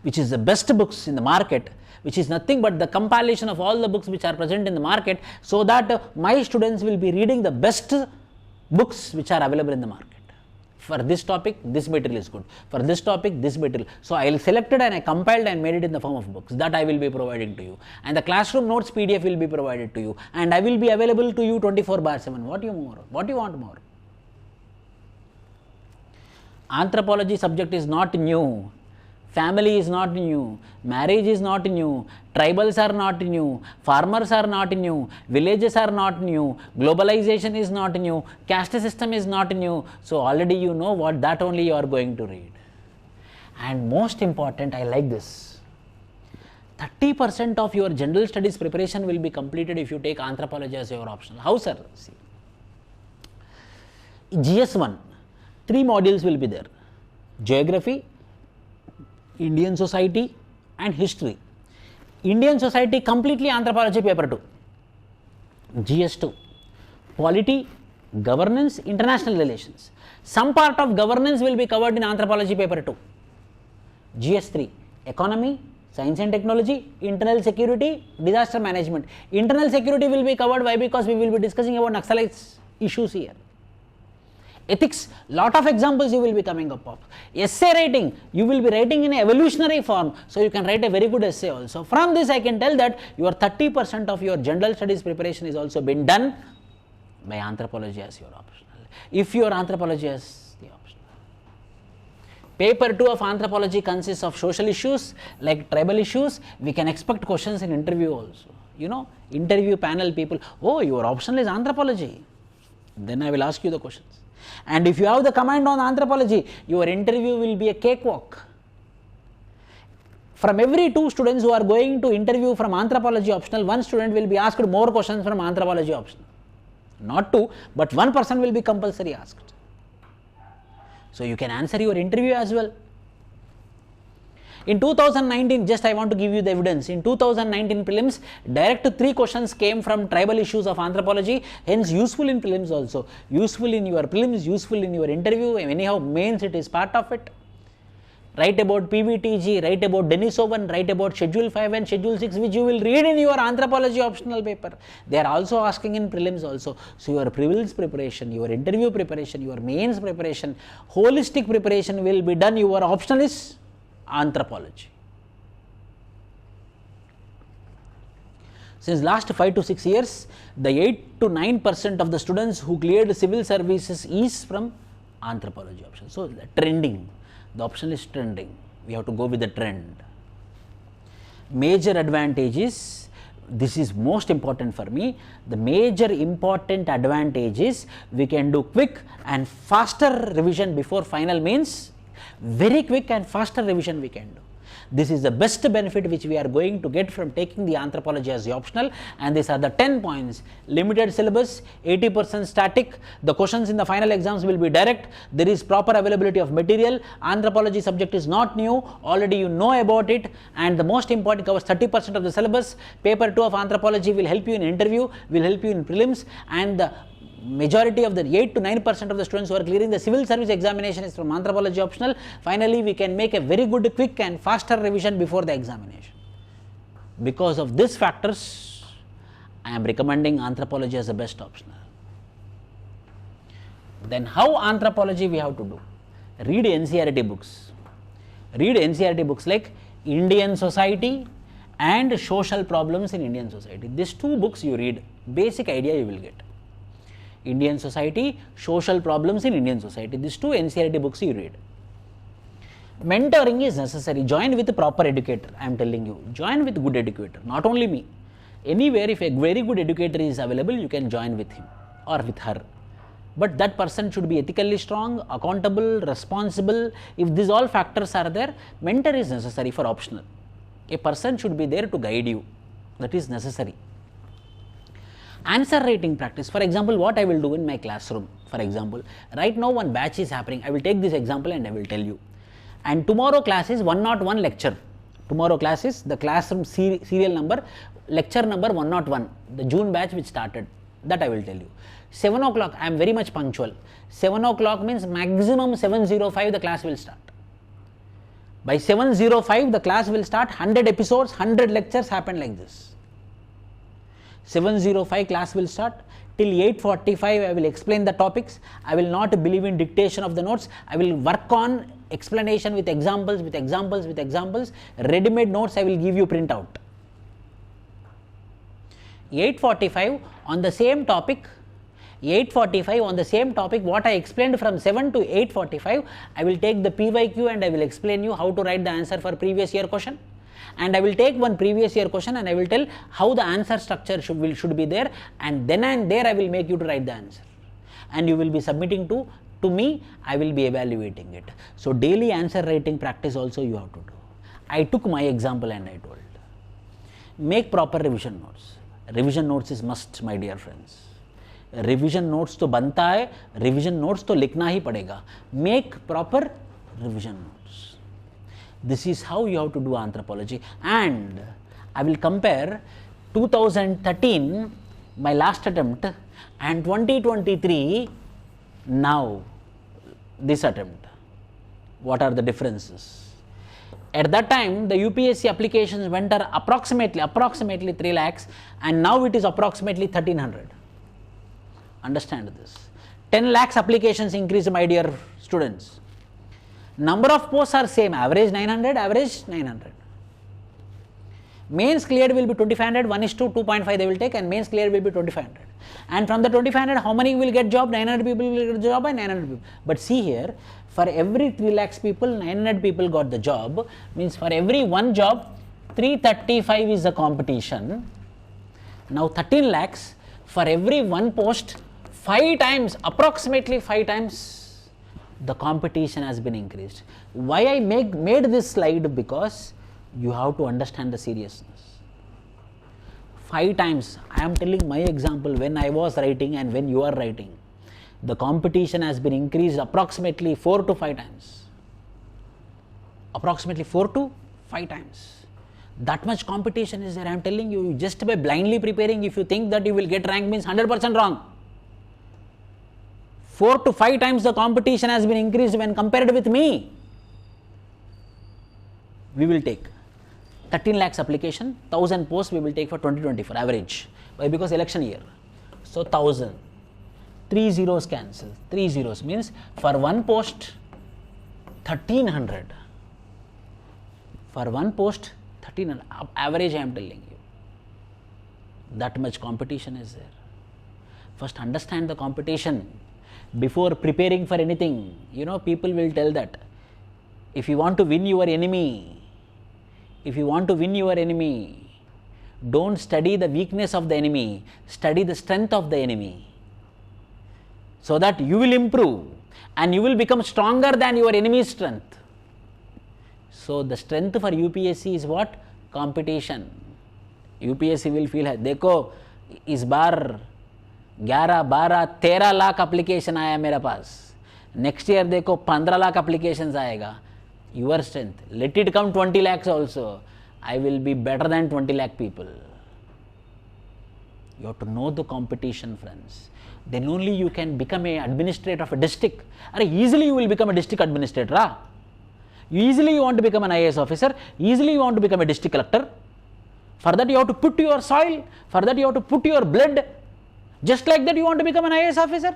which is the best books in the market, which is nothing but the compilation of all the books which are present in the market, so that my students will be reading the best books which are available in the market. For this topic, this material is good. For this topic, this material. So I selected and I compiled and made it in the form of books. That I will be providing to you. And the classroom notes PDF will be provided to you. And I will be available to you 24/7. What do you want more? Anthropology subject is not new. Family is not new, marriage is not new, tribals are not new, farmers are not new, villages are not new, globalization is not new, caste system is not new. So already you know what that only you are going to read. And most important, I like this. 30% of your general studies preparation will be completed if you take anthropology as your optional. How, sir? See. GS1, 3 modules will be there. Geography, Indian society and history. Indian society completely anthropology paper 2. GS2, polity, governance, international relations. Some part of governance will be covered in anthropology paper 2. GS3, economy, science and technology, internal security, disaster management. Internal security will be covered. Why? Because we will be discussing about Naxalites issues here. Ethics, lot of examples you will be coming up of. Essay writing, you will be writing in evolutionary form, so you can write a very good essay also. From this I can tell that your 30% of your general studies preparation is also been done by anthropology as your optional. If your anthropology as the optional. Paper 2 of anthropology consists of social issues like tribal issues. We can expect questions in interview also. You know, interview panel people, oh, your optional is anthropology. Then I will ask you the questions. And if you have the command on anthropology, your interview will be a cakewalk. From every 2 students who are going to interview from anthropology optional, 1 student will be asked more questions from anthropology optional. Not 2, but 1 person will be compulsory asked. So you can answer your interview as well. In 2019, just I want to give you the evidence. In 2019 prelims, direct 3 questions came from tribal issues of anthropology, hence useful in prelims also. Useful in your prelims, useful in your interview, anyhow mains it is part of it. Write about PVTG, write about Denisovan, write about Schedule 5 and Schedule 6, which you will read in your anthropology optional paper. They are also asking in prelims also. So your prelims preparation, your interview preparation, your mains preparation, holistic preparation will be done. Your optional is anthropology. Since last 5 to 6 years, the 8 to 9% of the students who cleared civil services is from anthropology option. So trending, the option is trending. We have to go with the trend. Major advantages, this is most important for me. The major important advantage is we can do quick and faster revision before final means. Very quick and faster revision we can do. This is the best benefit which we are going to get from taking the anthropology as the optional, and these are the 10 points. Limited syllabus, 80% static, the questions in the final exams will be direct, there is proper availability of material, anthropology subject is not new, already you know about it, and the most important covers 30% of the syllabus. Paper 2 of anthropology will help you in interview, will help you in prelims, and the majority of the 8 to 9% of the students who are clearing the civil service examination is from anthropology optional. Finally, we can make a very good, quick and faster revision before the examination. Because of these factors, I am recommending anthropology as the best optional. Then how anthropology we have to do? Read NCERT books. Read NCERT books like Indian Society and Social Problems in Indian Society. These 2 books you read, basic idea you will get. Indian Society, Social Problems in Indian Society. These 2 NCERT books you read. Mentoring is necessary. Join with a proper educator. I am telling you. Join with good educator. Not only me. Anywhere if a very good educator is available, you can join with him or with her. But that person should be ethically strong, accountable, responsible. If these all factors are there, mentor is necessary for optional. A person should be there to guide you. That is necessary. Answer writing practice. For example, what I will do in my classroom. For example, right now one batch is happening. I will take this example and I will tell you. And tomorrow class is 101 lecture. Tomorrow class is the classroom serial number, lecture number 101. The June batch which started. That I will tell you. 7 o'clock, I am very much punctual. 7 o'clock means maximum 7:05 the class will start. By 7:05 the class will start. 100 episodes, 100 lectures happen like this. 7:05 class will start. Till 8:45 I will explain the topics. I will not believe in dictation of the notes. I will work on explanation with examples, with examples, with examples. Ready-made notes I will give you print out. 8:45 on the same topic. 8:45 on the same topic, what I explained from 7 to 8:45, I will take the PYQ and I will explain you how to write the answer for previous year question. And I will take one previous year question and I will tell how the answer structure should be there, and then and there I will make you to write the answer. And you will be submitting to me, I will be evaluating it. So daily answer writing practice also you have to do. I took my example and I told. Make proper revision notes. Revision notes is must, my dear friends. Revision notes तो बनता है, revision notes तो लिखना ही पड़ेगा. Make proper revision notes. This is how you have to do anthropology. And I will compare 2013 my last attempt, and 2023 now this attempt. What are the differences? At that time, the UPSC applications went are approximately 3 lakhs, and now it is approximately 1300. Understand this. 10 lakhs applications increase, my dear students. Number of posts are same, average 900. Mains cleared will be 2500, 1:2, 2.5 they will take, and mains cleared will be 2500. And from the 2500, how many will get job? 900 people will get job, and 900 people. But see here, for every 3 lakhs people, 900 people got the job, means for every one job, 335 is the competition. Now 13 lakhs, for every one post, 5 times, approximately 5 times, the competition has been increased. Why I made this slide? Because you have to understand the seriousness. 5 times, I am telling my example when I was writing and when you are writing. The competition has been increased approximately 4 to 5 times. Approximately 4 to 5 times. That much competition is there. I am telling you, just by blindly preparing, if you think that you will get rank, means 100% wrong. 4 to 5 times the competition has been increased when compared with me. We will take 13 lakhs application, 1000 posts we will take for 2024 average. Why? Because election year. So 1000. 3 zeros cancel. 3 zeros means for one post 1300. For one post 1300. Average I am telling you. That much competition is there. First understand the competition before preparing for anything. You know, people will tell that if you want to win your enemy, don't study the weakness of the enemy, study the strength of the enemy, so that you will improve and you will become stronger than your enemy's strength. So the strength for UPSC is what? Competition. UPSC will feel है, देखो इस बार 11, 12, 13 lakh application आया मेरे पास, next year देखो 15 lakh applications आएगा. Your strength, let it come 20 lakhs also, I will be better than 20 lakh people. You have to know the competition, friends. Then only you can become a administrator of a district. Easily you will become a district administrator. Easily you want to become an IAS officer. Easily you want to become a district collector. For that you have to put your soil. For that you have to put your blood. Just like that you want to become an IAS officer.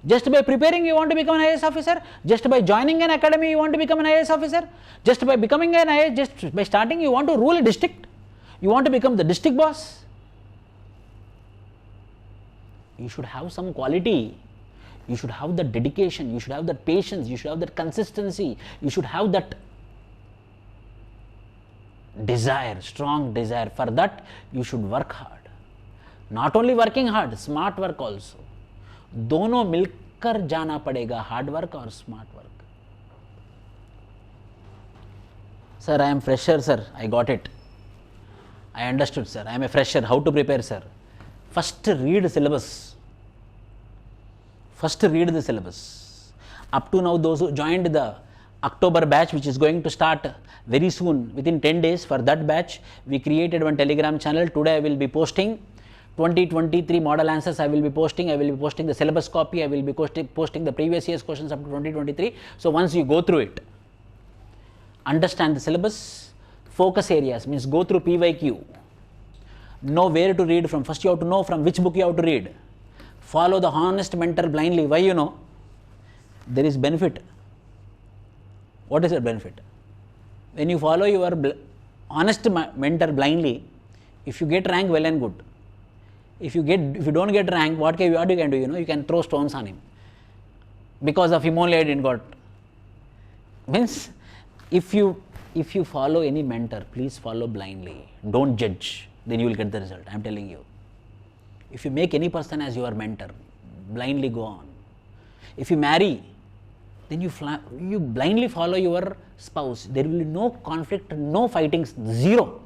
Just by preparing you want to become an IAS officer. Just by joining an academy you want to become an IAS officer. Just by becoming an IAS, just by starting you want to rule a district. You want to become the district boss. You should have some quality. You should have that dedication. You should have that patience. You should have that consistency. You should have that desire, strong desire. For that you should work hard. Not only working hard, smart work also. दोनों मिलकर जाना पड़ेगा, hard work और smart work. Sir, I am fresher, sir. I got it. I understood, sir. I am a fresher. How to prepare, sir? First read syllabus. First read the syllabus. Up to now, those who joined the October batch, which is going to start very soon, within 10 days, for that batch, we created one Telegram channel. Today I will be posting 2023 model answers. I will be posting the syllabus copy. I will be posting the previous year's questions up to 2023. So once you go through it, understand the syllabus, focus areas, means go through PYQ, know where to read from. First you have to know from which book you have to read. Follow the honest mentor blindly. Why? You know, there is benefit. What is the benefit? When you follow your honest mentor blindly, if you get rank, well and good. If you don't get rank, what you can do? You know, you can throw stones on him. Because of him only I didn't got. Means if you follow any mentor, please follow blindly. Don't judge. Then you will get the result. I am telling you. If you make any person as your mentor, blindly go on. If you marry, then you blindly follow your spouse. There will be no conflict, no fightings, zero.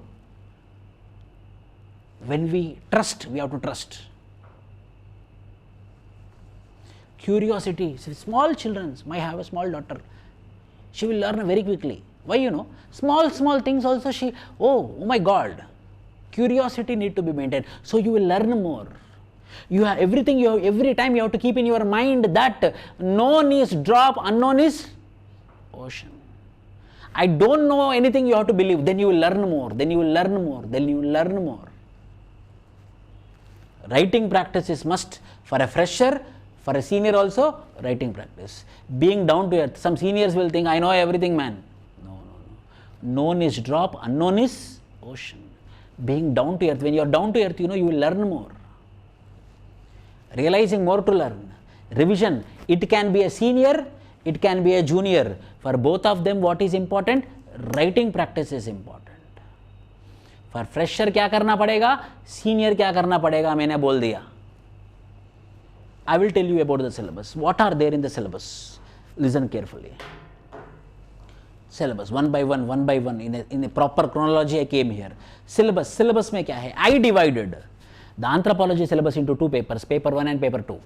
When we trust, we have to trust. Curiosity. Small children, I have a small daughter. She will learn very quickly. Why? You know, small things also oh my God. Curiosity need to be maintained. So you will learn more. You have everything, every time you have to keep in your mind that known is drop, unknown is ocean. I don't know anything, you have to believe. Then you will learn more. Then you will learn more. Then you will learn more. Writing practice is must for a fresher, for a senior also. Writing practice. Being down to earth. Some seniors will think, I know everything, man. No. Known is drop, unknown is ocean. Being down to earth. When you are down to earth, you will learn more. Realizing more to learn. Revision. It can be a senior, it can be a junior. For both of them, what is important? Writing practice is important. For fresher क्या करना पड़ेगा? Senior क्या करना पड़ेगा? मैंने बोल दिया. I will tell you about the syllabus. What are there in the syllabus? Listen carefully. Syllabus one by one in a proper chronology I came here. Syllabus में क्या है? I divided the anthropology syllabus into two papers, paper 1 and paper 2.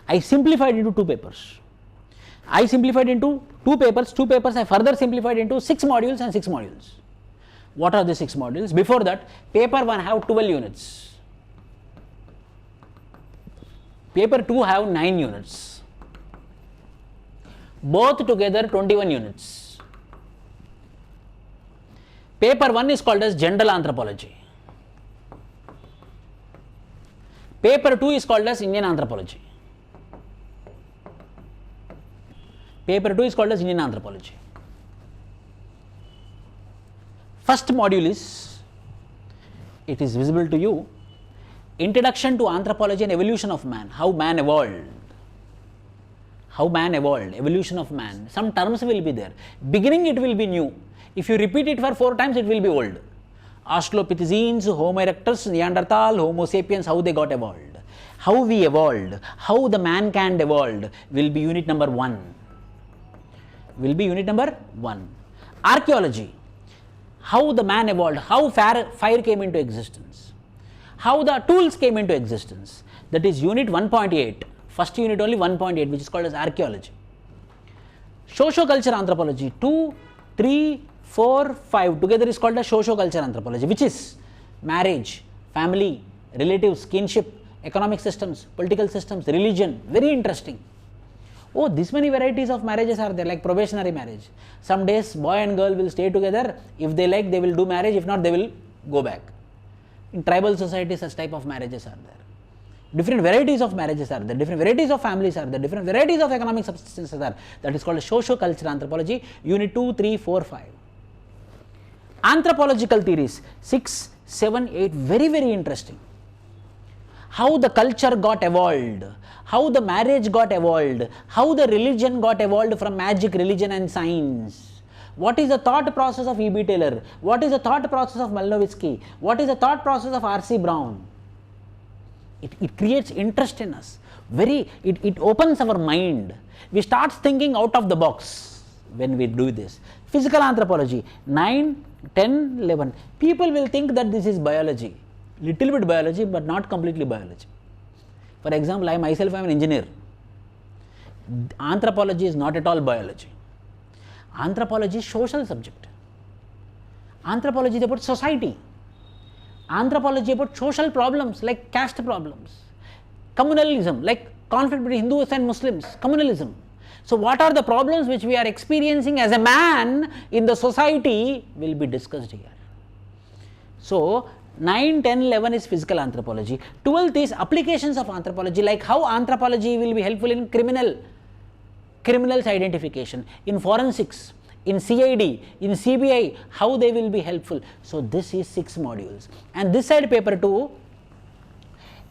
I simplified into two papers. I simplified into two papers. I further simplified into 6 modules and 6 modules. What are the 6 modules? Before that, paper 1 have 12 units. Paper 2 have 9 units. Both together 21 units. Paper 1 is called as general anthropology. Paper 2 is called as Indian anthropology. Paper 2 is called as Indian anthropology. First module is, it is visible to you, Introduction to Anthropology and Evolution of Man. How man evolved. How man evolved. Evolution of man. Some terms will be there. Beginning it will be new. If you repeat it for 4 times, it will be old. Australopithecines, Homo erectus, Neanderthal, Homo sapiens, how they got evolved. How we evolved. How the mankind evolved will be unit number 1. Archaeology. How the man evolved. How fire came into existence. How the tools came into existence. That is unit 1.8. First unit only 1.8, which is called as archaeology. Socio-culture anthropology 2, 3, 4, 5 together is called as socio-culture anthropology, which is marriage, family, relatives, kinship, economic systems, political systems, religion. Very interesting. Oh, this many varieties of marriages are there, like probationary marriage. Some days boy and girl will stay together. If they like, they will do marriage. If not, they will go back. In tribal societies, such type of marriages are there. Different varieties of marriages are there. Different varieties of families are there. Different varieties of economic subsistence are there. That is called socio-culture anthropology. Unit 2, 3, 4, 5. Anthropological theories 6, 7, 8. Very, very interesting. How the culture got evolved. How the marriage got evolved. How the religion got evolved from magic, religion and science. What is the thought process of E.B. Taylor? What is the thought process of Malnovitsky? What is the thought process of R.C. Brown? It creates interest in us. It opens our mind. We start thinking out of the box when we do this. Physical anthropology 9, 10, 11. People will think that this is biology. Little bit biology, but not completely biology. For example, I myself am an engineer. Anthropology is not at all biology. Anthropology is social subject. Anthropology is about society. Anthropology about social problems like caste problems. Communalism, like conflict between Hindus and Muslims. Communalism. So what are the problems which we are experiencing as a man in the society will be discussed here. So 9, 10, 11 is physical anthropology. 12th is applications of anthropology, like how anthropology will be helpful in criminals identification, in forensics, in CID, in CBI, how they will be helpful. So this is 6 modules. And this side paper 2,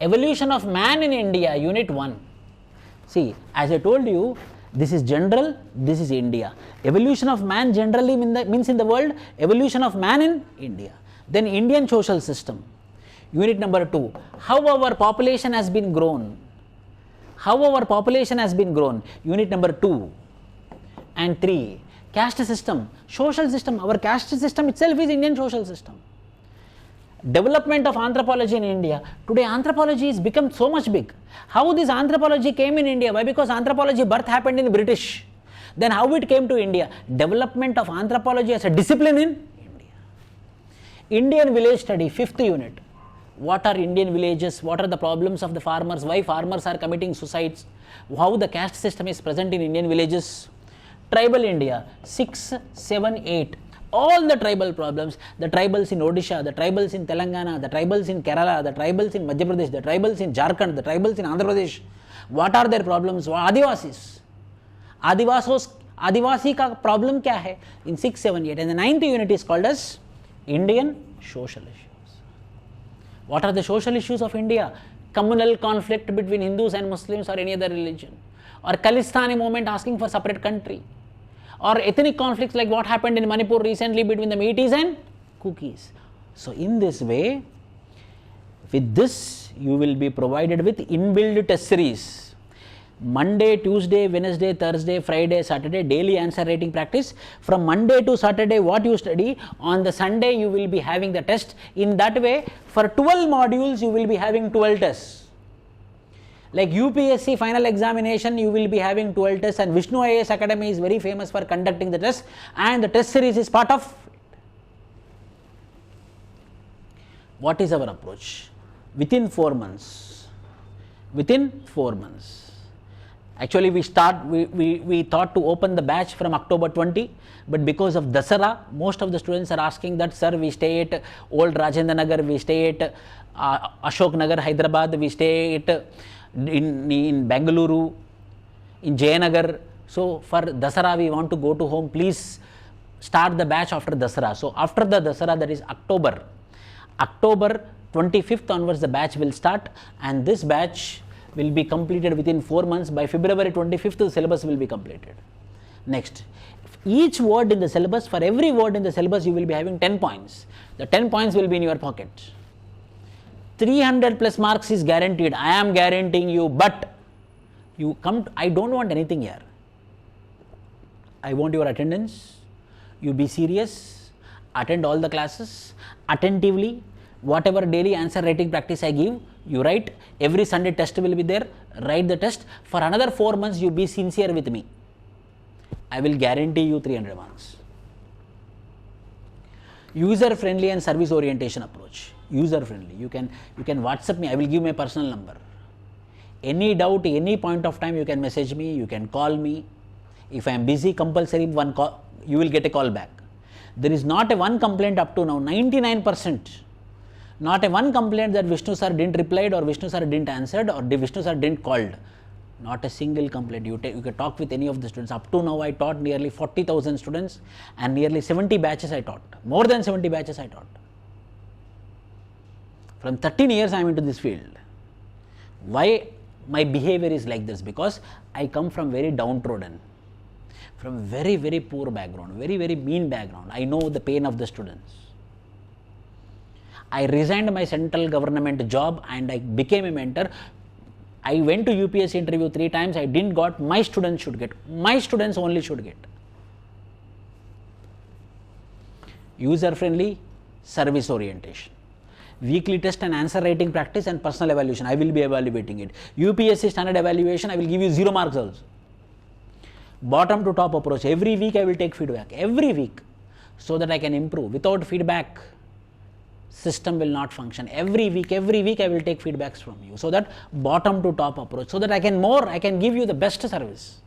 evolution of man in India, unit 1. See, as I told you, this is general, this is India. Evolution of man generally means in the world, evolution of man in India. Then Indian social system, unit number 2, how our population has been grown. How our population has been grown, unit number 2 and 3. Caste system, social system, our caste system itself is Indian social system. Development of anthropology in India. Today anthropology has become so much big. How this anthropology came in India? Why? Because anthropology birth happened in British. Then how it came to India? Development of anthropology as a discipline in India. Indian village study, 5th unit. What are Indian villages? What are the problems of the farmers? Why farmers are committing suicides? How the caste system is present in Indian villages? Tribal India, 6, 7, 8. All the tribal problems, the tribals in Odisha, the tribals in Telangana, the tribals in Kerala, the tribals in Madhya Pradesh, the tribals in Jharkhand, the tribals in Andhra Pradesh. What are their problems? Adivasis. Adivasi ka problem kya hai? In 6, 7, 8. And the 9th unit is called as Indian social issues. What are the social issues of India? Communal conflict between Hindus and Muslims or any other religion. Or Khalistani movement asking for separate country. Or ethnic conflicts like what happened in Manipur recently between the Meiteis and Kukis. So in this way, with this you will be provided with inbuilt test series. Monday, Tuesday, Wednesday, Thursday, Friday, Saturday, daily answer writing practice. From Monday to Saturday, what you study, on the Sunday you will be having the test. In that way, for 12 modules, you will be having 12 tests. Like UPSC final examination, you will be having 12 tests, and VISHNU IAS Academy is very famous for conducting the tests, and the test series is part of it. What is our approach? Within 4 months. Within 4 months. Actually, we thought to open the batch from October 20, but because of Dasara, most of the students are asking that, sir, we stay at Old Rajendra Nagar, we stay at Ashok Nagar, Hyderabad, we stay at in Bengaluru, in Jayanagar. So for Dasara, we want to go to home. Please start the batch after Dasara. So after the Dasara, that is October 25th onwards, the batch will start, and this batch will be completed within 4 months. By February 25th, the syllabus will be completed. Next, each word in the syllabus, for every word in the syllabus, you will be having 10 points. The 10 points will be in your pocket. 300 plus marks is guaranteed. I am guaranteeing you, but you come I don't want anything here. I want your attendance. You be serious, attend all the classes attentively. Whatever daily answer writing practice I give, you write. Every Sunday test will be there. Write the test. For another 4 months, you be sincere with me. I will guarantee you 300 marks. User friendly and service orientation approach. User friendly. You can WhatsApp me. I will give my personal number. Any doubt, any point of time, you can message me. You can call me. If I am busy, compulsory one call, you will get a call back. There is not a one complaint up to now. 99%. Not a one complaint that Vishnu sir didn't replied, or Vishnu sir didn't answered, or Vishnu sir didn't called. Not a single complaint. You can talk with any of the students. Up to now, I taught nearly 40,000 students, and nearly 70 batches I taught. More than 70 batches I taught. From 13 years I am into this field. Why my behavior is like this? Because I come from very downtrodden, from very, very poor background, very, very mean background. I know the pain of the students. I resigned my central government job and I became a mentor. I went to UPSC interview 3 times. I didn't got. My students should get. My students only should get. User friendly, service orientation. Weekly test and answer writing practice and personal evaluation. I will be evaluating it. UPSC standard evaluation, I will give you 0 marks also. Bottom to top approach. Every week I will take feedback. Every week. So that I can improve. Without feedback, system will not function. Every week I will take feedbacks from you. So that bottom to top approach. So that I can give you the best service.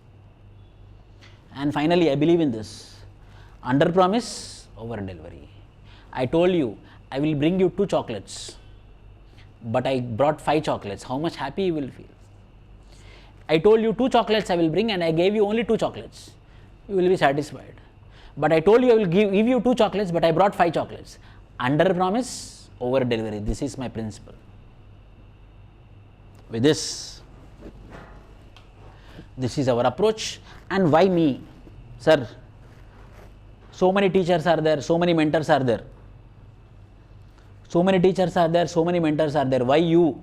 And finally, I believe in this. Under promise, over delivery. I told you, I will bring you 2 chocolates, but I brought 5 chocolates. How much happy you will feel? I told you 2 chocolates I will bring, and I gave you only 2 chocolates. You will be satisfied. But I told you I will give you 2 chocolates, but I brought 5 chocolates. Under promise, over delivery. This is my principle. With this is our approach. And why me? Sir, so many teachers are there, so many mentors are there. So many teachers are there, so many mentors are there. Why you?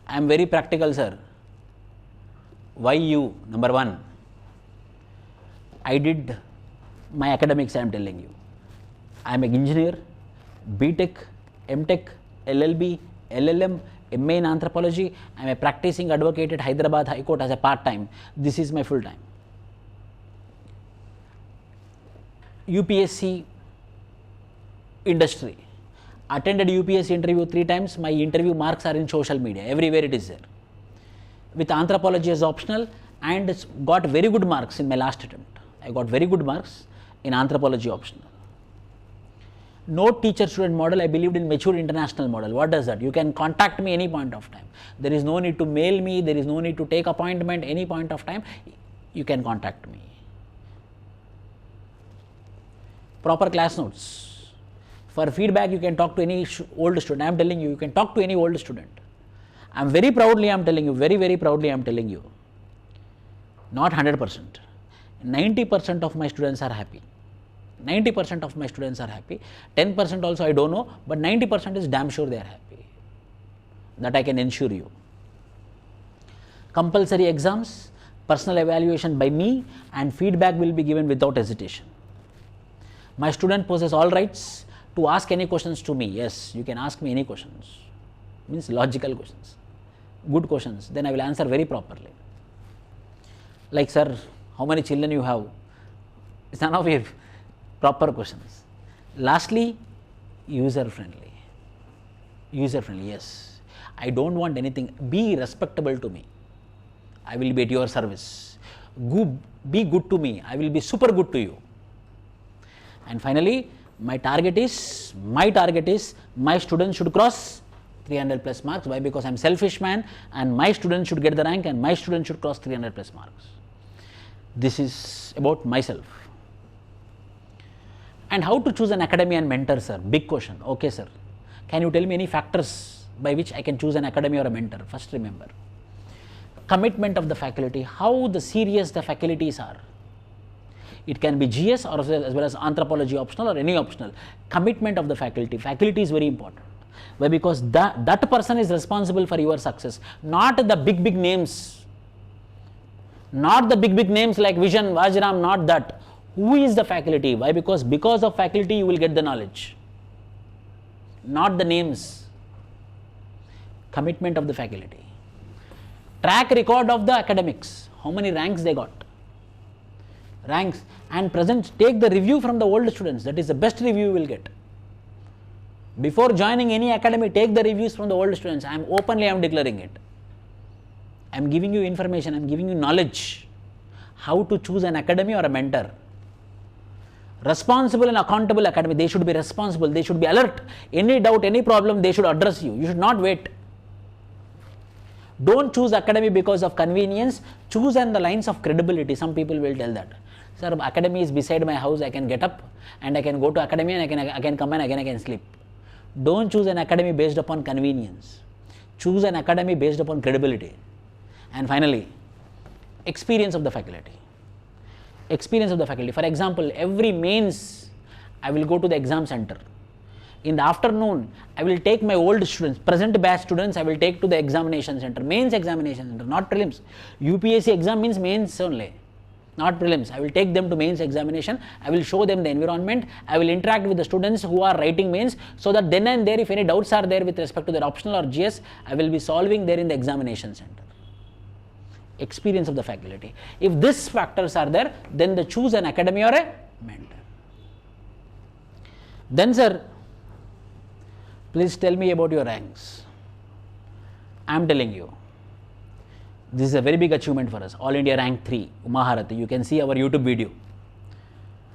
I am very practical, sir. Why you? Number 1, I did my academics, I am telling you. I am an engineer, BTech, MTech, LLB, LLM, MA in Anthropology. I am a practicing advocate at Hyderabad High Court as a part-time. This is my full-time. UPSC industry. Attended UPSC interview 3 times, my interview marks are in social media, everywhere it is there. With anthropology as optional and got very good marks in my last attempt. I got very good marks in anthropology optional. No teacher student model, I believed in mature international model. What does that? You can contact me any point of time. There is no need to mail me, there is no need to take appointment any point of time. You can contact me. Proper class notes. For feedback, you can talk to any old student. I am telling you, you can talk to any old student. I am very proudly, I am telling you, very, very proudly, I am telling you. Not 100%. 90% of my students are happy. 90% of my students are happy. 10% also I don't know, but 90% is damn sure they are happy. That I can ensure you. Compulsory exams, personal evaluation by me, and feedback will be given without hesitation. My student possess all rights to ask any questions to me. Yes, you can ask me any questions. Means logical questions, good questions. Then I will answer very properly. Like, sir, how many children you have? It's none of your proper questions. Lastly, user friendly. User friendly, yes. I don't want anything. Be respectable to me. I will be at your service. Be good to me. I will be super good to you. And finally, my target is my students should cross 300 plus marks. Why? Because I am selfish man and my students should get the rank and my students should cross 300 plus marks. This is about myself. And how to choose an academy and mentor, sir? Big question. Okay, sir. Can you tell me any factors by which I can choose an academy or a mentor? First, remember commitment of the faculty, how the serious the faculties are. It can be GS or as well as anthropology optional or any optional. Commitment of the faculty. Faculty is very important. Why? Because that person is responsible for your success, not the big names. Not the big names like Vision, Vajram, not that. Who is the faculty? Why? Because of faculty you will get the knowledge, not the names. Commitment of the faculty. Track record of the academics. How many ranks they got? Ranks and present. Take the review from the old students. That is the best review you will get. Before joining any academy, take the reviews from the old students. I am declaring it. I am giving you information. I am giving you knowledge. How to choose an academy or a mentor. Responsible and accountable academy. They should be responsible. They should be alert. Any doubt, any problem, they should address you. You should not wait. Don't choose academy because of convenience. Choose on the lines of credibility. Some people will tell that. Sir, academy is beside my house. I can get up and I can go to academy and I can come and again I can sleep. Don't choose an academy based upon convenience. Choose an academy based upon credibility. And finally, experience of the faculty. Experience of the faculty. For example, every mains, I will go to the exam center. In the afternoon, I will take my old students, present batch students, I will take to the examination center, mains examination center, not prelims. UPSC exam means mains only, not prelims. I will take them to mains examination, I will show them the environment, I will interact with the students who are writing mains, so that then and there, if any doubts are there with respect to their optional or GS, I will be solving there in the examination center. Experience of the faculty. If these factors are there, then they choose an academy or a mentor. Then, sir, please tell me about your ranks. I am telling you, this is a very big achievement for us. All India rank 3, Umaharati. You can see our YouTube video.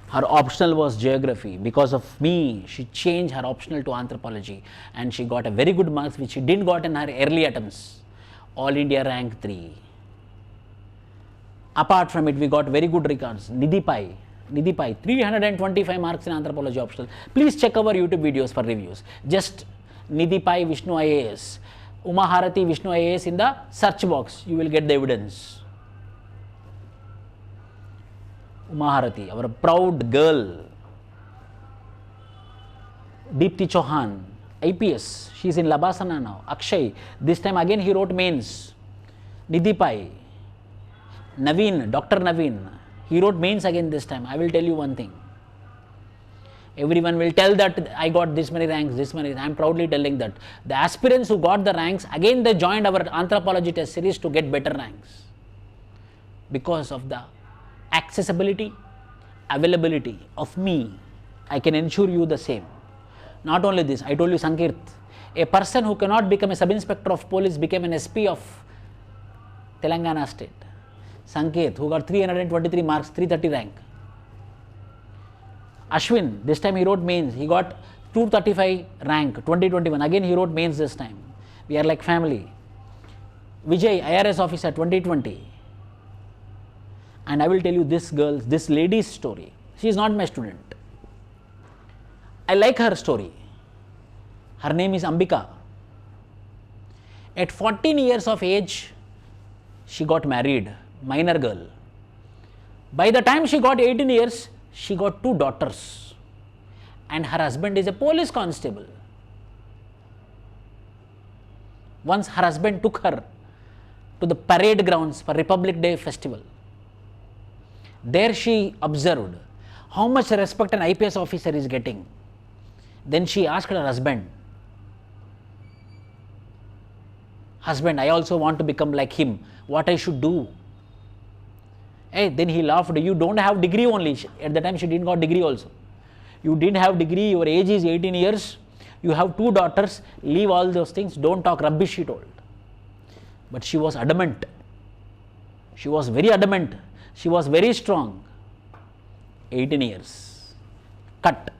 Her optional was geography. Because of me, she changed her optional to anthropology and she got a very good marks which she didn't got in her early attempts. All India rank 3. Apart from it, we got very good records. Nidhi Pai, 325 marks in anthropology optional. Please check our YouTube videos for reviews. Just Nidhi Pai, VISHNU IAS, Umaharati, VISHNU IAS in the search box. You will get the evidence. Umaharati, our proud girl. Deepti Chauhan, IPS. She is in Labasana now. Akshay, this time again he wrote mains. Nidhi Pai. Naveen, Dr. Naveen, he wrote mains again this time. I will tell you one thing. Everyone will tell that I got this many ranks, this many. I am proudly telling that. The aspirants who got the ranks, again they joined our anthropology test series to get better ranks. Because of the accessibility, availability of me, I can ensure you the same. Not only this, I told you Sankirth, a person who cannot become a sub-inspector of police became an SP of Telangana state. Sankirth, who got 323 marks, 330 rank. Ashwin, this time he wrote mains, he got 235 rank, 2021. Again he wrote mains this time. We are like family. Vijay, IRS officer, 2020. And I will tell you this lady's story. She is not my student. I like her story. Her name is Ambika. At 14 years of age, she got married, minor girl. By the time she got 18 years, she got 2 daughters. And her husband is a police constable. Once her husband took her to the parade grounds for Republic Day festival. There she observed how much respect an IPS officer is getting. Then she asked her husband, "Husband, I also want to become like him. What I should do?" Hey, then he laughed. "You don't have degree only." At the time she didn't got degree also. "You didn't have degree, your age is 18 years, you have 2 daughters, leave all those things, don't talk rubbish," she told. But she was adamant. She was very adamant. She was very strong. 18 years. Cut.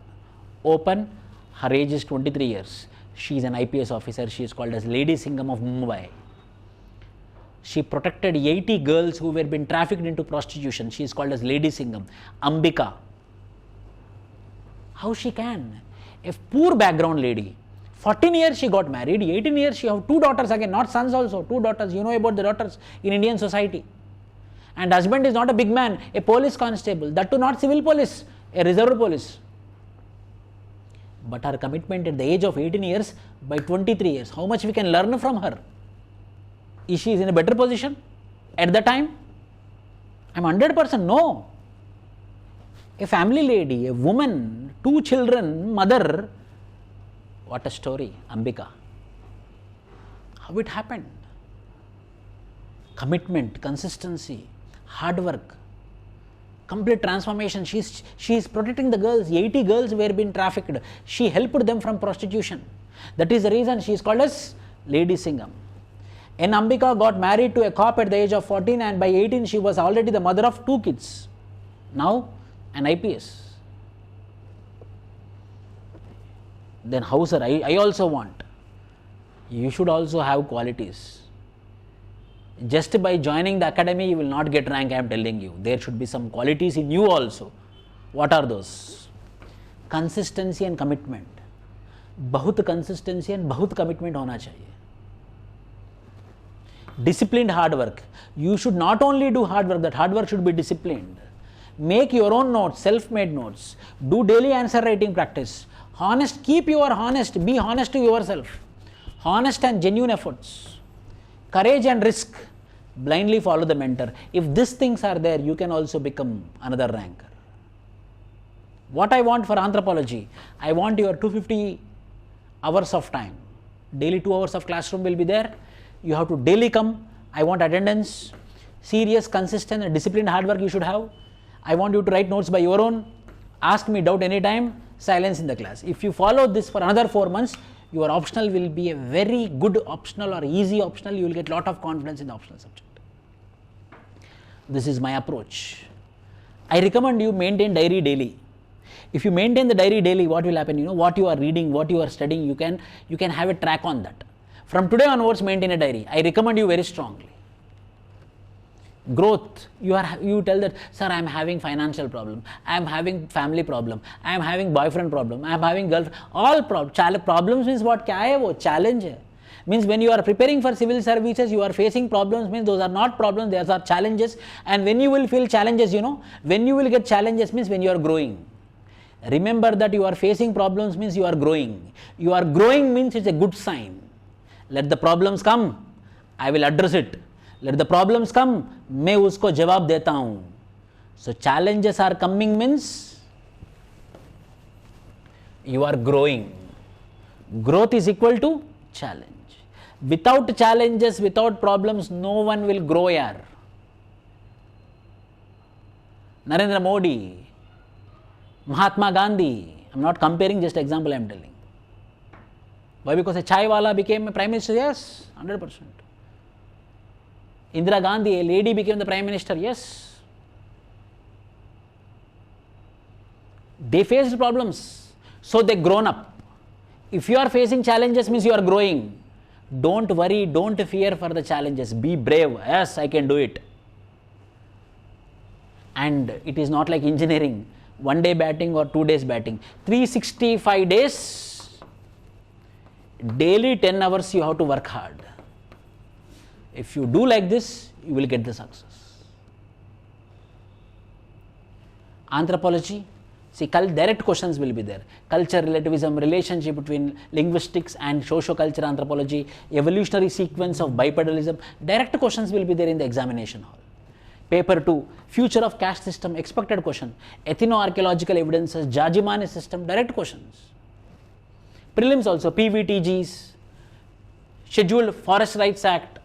Open. Her age is 23 years. She is an IPS officer. She is called as Lady Singham of Mumbai. She protected 80 girls who were being trafficked into prostitution. She is called as Lady Singham. Ambika. How she can? A poor background lady. 14 years she got married. 18 years she have 2 daughters again. Not sons also. 2 daughters. You know about the daughters in Indian society. And husband is not a big man. A police constable. That too not civil police. A reserve police. But her commitment at the age of 18 years by 23 years. How much we can learn from her? Is she in a better position at the time? I'm 100% no. A family lady, a woman, 2 children, mother. What a story, Ambika. How it happened? Commitment, consistency, hard work, complete transformation. She is protecting the girls. 80 girls were being trafficked. She helped them from prostitution. That is the reason she is called as Lady Singham. And Ambika got married to a cop at the age of 14, and by 18 she was already the mother of 2 kids. Now an IPS. Then how, sir? I also want. You should also have qualities. Just by joining the academy you will not get rank, I am telling you. There should be some qualities in you also. What are those? Consistency and commitment. बहुत consistency and बहुत commitment होना चाहिए. Disciplined hard work. You should not only do hard work, that hard work should be disciplined. Make your own notes, self-made notes. Do daily answer writing practice. Honest, keep your honest, be honest to yourself. Honest and genuine efforts. Courage and risk. Blindly follow the mentor. If these things are there, you can also become another ranker. What I want for anthropology, I want your 250 hours of time. Daily 2 hours of classroom will be there. You have to daily come. I want attendance. Serious, consistent and disciplined hard work you should have. I want you to write notes by your own. Ask me doubt anytime. Silence in the class. If you follow this for another 4 months, your optional will be a very good optional or easy optional. You will get lot of confidence in the optional subject. This is my approach. I recommend you maintain diary daily. If you maintain the diary daily, what will happen? You know what you are reading, what you are studying, you can have a track on that. From today onwards, maintain a diary. I recommend you very strongly. Growth. You tell that, sir, I am having financial problem, I am having family problem, I am having boyfriend problem, I am having girlfriend. All problems means what? क्या है वो? Challenge है. Means when you are preparing for civil services, you are facing problems, means those are not problems, those are challenges. And when you will feel challenges, when you will get challenges means when you are growing. Remember that you are facing problems means you are growing. You are growing means it's a good sign. Let the problems come, I will address it. Let the problems come, मैं उसको जवाब देता हूँ. So challenges are coming means you are growing. Growth is equal to challenge. Without challenges, without problems, no one will grow yaar. Narendra Modi, Mahatma Gandhi, I am not comparing, just example I am telling. Why? Because a chai wala became a prime minister? Yes, 100%. Indira Gandhi, a lady, became the prime minister? Yes. They faced problems, so they grown up. If you are facing challenges, means you are growing. Don't worry, don't fear for the challenges. Be brave. Yes, I can do it. And it is not like engineering, 1 day batting or 2 days batting. 365 days, daily 10 hours you have to work hard. If you do like this, you will get the success. Anthropology, see, direct questions will be there. Culture, relativism, relationship between linguistics and socio-culture anthropology, evolutionary sequence of bipedalism. Direct questions will be there in the examination hall. Paper 2, future of caste system, expected question. Ethno-archaeological evidences, Jajimani system, direct questions. Prelims also, PVTGs, scheduled Forest Rights Act,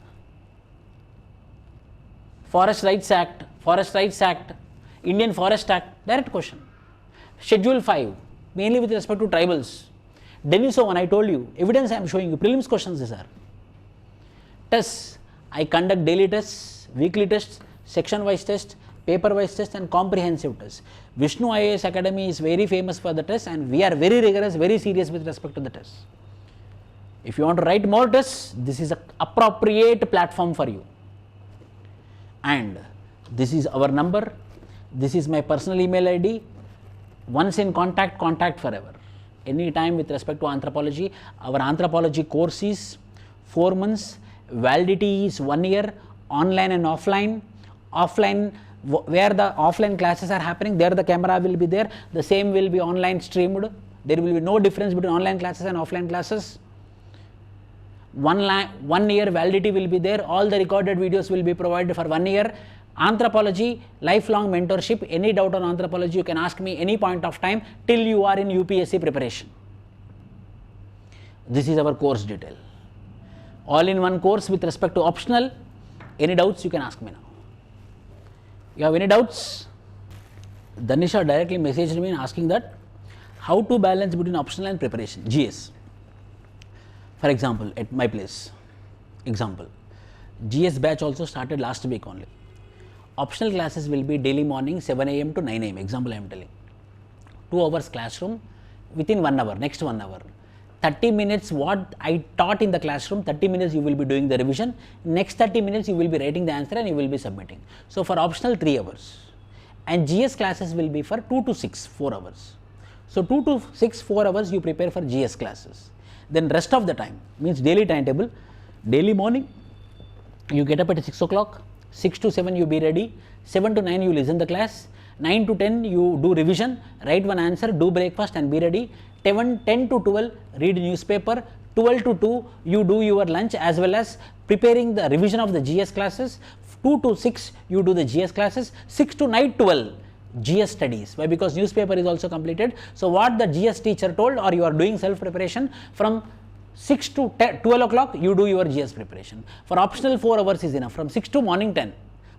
Indian Forest Act, direct question. Schedule 5, mainly with respect to tribals. Denisovan, I told you, evidence I am showing you, prelims questions these are. Tests, I conduct daily tests, weekly tests, section-wise test, paper-wise test and comprehensive test. VISHNU IAS Academy is very famous for the tests and we are very rigorous, very serious with respect to the tests. If you want to write more tests, this is an appropriate platform for you. And this is our number, this is my personal email ID. Once in contact, contact forever. Any time with respect to anthropology, our anthropology course is 4 months, validity is 1 year, online and offline. Offline, where the offline classes are happening, there the camera will be there, the same will be online streamed. There will be no difference between online classes and offline classes. 1 year validity will be there, all the recorded videos will be provided for 1 year. Anthropology, lifelong mentorship. Any doubt on anthropology, you can ask me any point of time till you are in UPSC preparation. This is our course detail. All in one course with respect to optional. Any doubts, you can ask me now. You have any doubts? Danisha directly messaged me asking that how to balance between optional and preparation, GS. For example, at my place, GS batch also started last week only. Optional classes will be daily morning 7 AM to 9 AM, example I am telling. 2 hours classroom within 1 hour, next 1 hour. 30 minutes what I taught in the classroom, 30 minutes you will be doing the revision, next 30 minutes you will be writing the answer and you will be submitting. So for optional 3 hours and GS classes will be for 2 to 6, 4 hours. So 2 to 6, 4 hours you prepare for GS classes. Then rest of the time means daily timetable, daily morning you get up at 6 o'clock, 6 to 7 you be ready, 7 to 9 you listen the class, 9 to 10 you do revision, write one answer, do breakfast and be ready, 10 to 12 read newspaper, 12 to 2 you do your lunch as well as preparing the revision of the GS classes, 2 to 6 you do the GS classes, 6 to night 12 GS studies. Why? Because newspaper is also completed. So what the GS teacher told or you are doing self preparation from 6 to 12 o'clock you do your GS preparation. For optional 4 hours is enough from 6 to morning 10,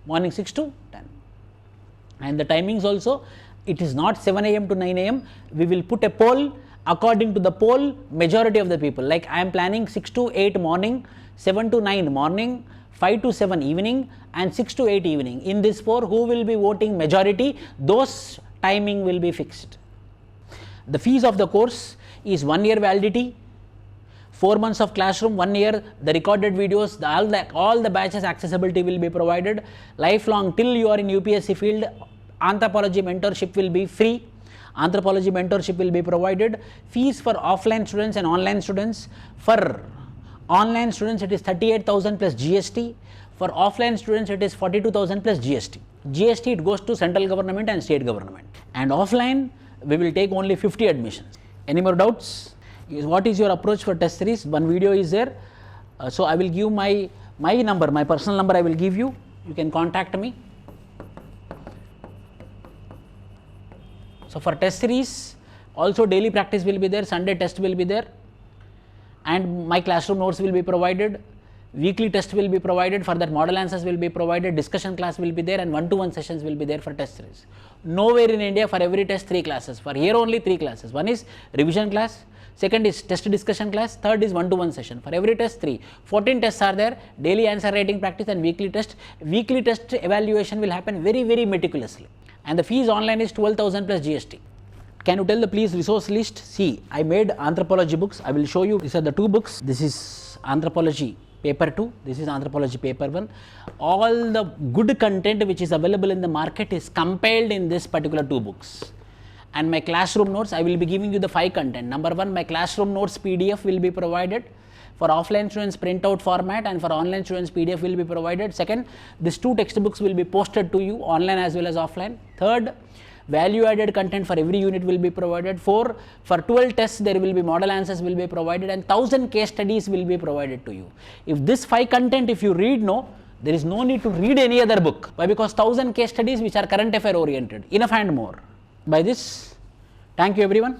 morning 6 to 10. And the timings also, it is not 7 AM to 9 AM, we will put a poll. According to the poll, majority of the people, like I am planning 6 to 8 morning, 7 to 9 morning, 5 to 7 evening and 6 to 8 evening. In this 4, who will be voting majority, those timing will be fixed. The fees of the course is 1 year validity, 4 months of classroom, 1 year, the recorded videos, all the batches accessibility will be provided. Lifelong till you are in UPSC field, anthropology mentorship will be free. Anthropology mentorship will be provided. Fees for offline students and online students. For online students it is 38,000 plus GST. For offline students it is 42,000 plus GST. GST it goes to central government and state government. And offline we will take only 50 admissions. Any more doubts? What is your approach for test series? One video is there. So I will give my number, my personal number I will give you. You can contact me. So for test series, also daily practice will be there, Sunday test will be there, and my classroom notes will be provided, weekly test will be provided, for that model answers will be provided, discussion class will be there and one-to-one sessions will be there for test series. Nowhere in India for every test 3 classes, for here only 3 classes. One is revision class, Second is test discussion class. Third is one-to-one session. For every test, 3. 14 tests are there, daily answer writing practice and weekly test. Weekly test evaluation will happen very, very meticulously. And the fees online is 12,000 plus GST. Can you tell the please resource list? See, I made anthropology books. I will show you. These are the 2 books. This is anthropology paper 2. This is anthropology paper 1. All the good content which is available in the market is compiled in this particular 2 books. And my classroom notes, I will be giving you the 5 content. Number 1, my classroom notes PDF will be provided. For offline students, printout format, and for online students, PDF will be provided. Second, these 2 textbooks will be posted to you online as well as offline. Third, value added content for every unit will be provided. 4, for 12 tests there will be model answers will be provided, and 1000 case studies will be provided to you. If this 5 content if you read, no, there is no need to read any other book. Why? Because 1000 case studies which are current affair oriented, enough and more. By this, thank you everyone.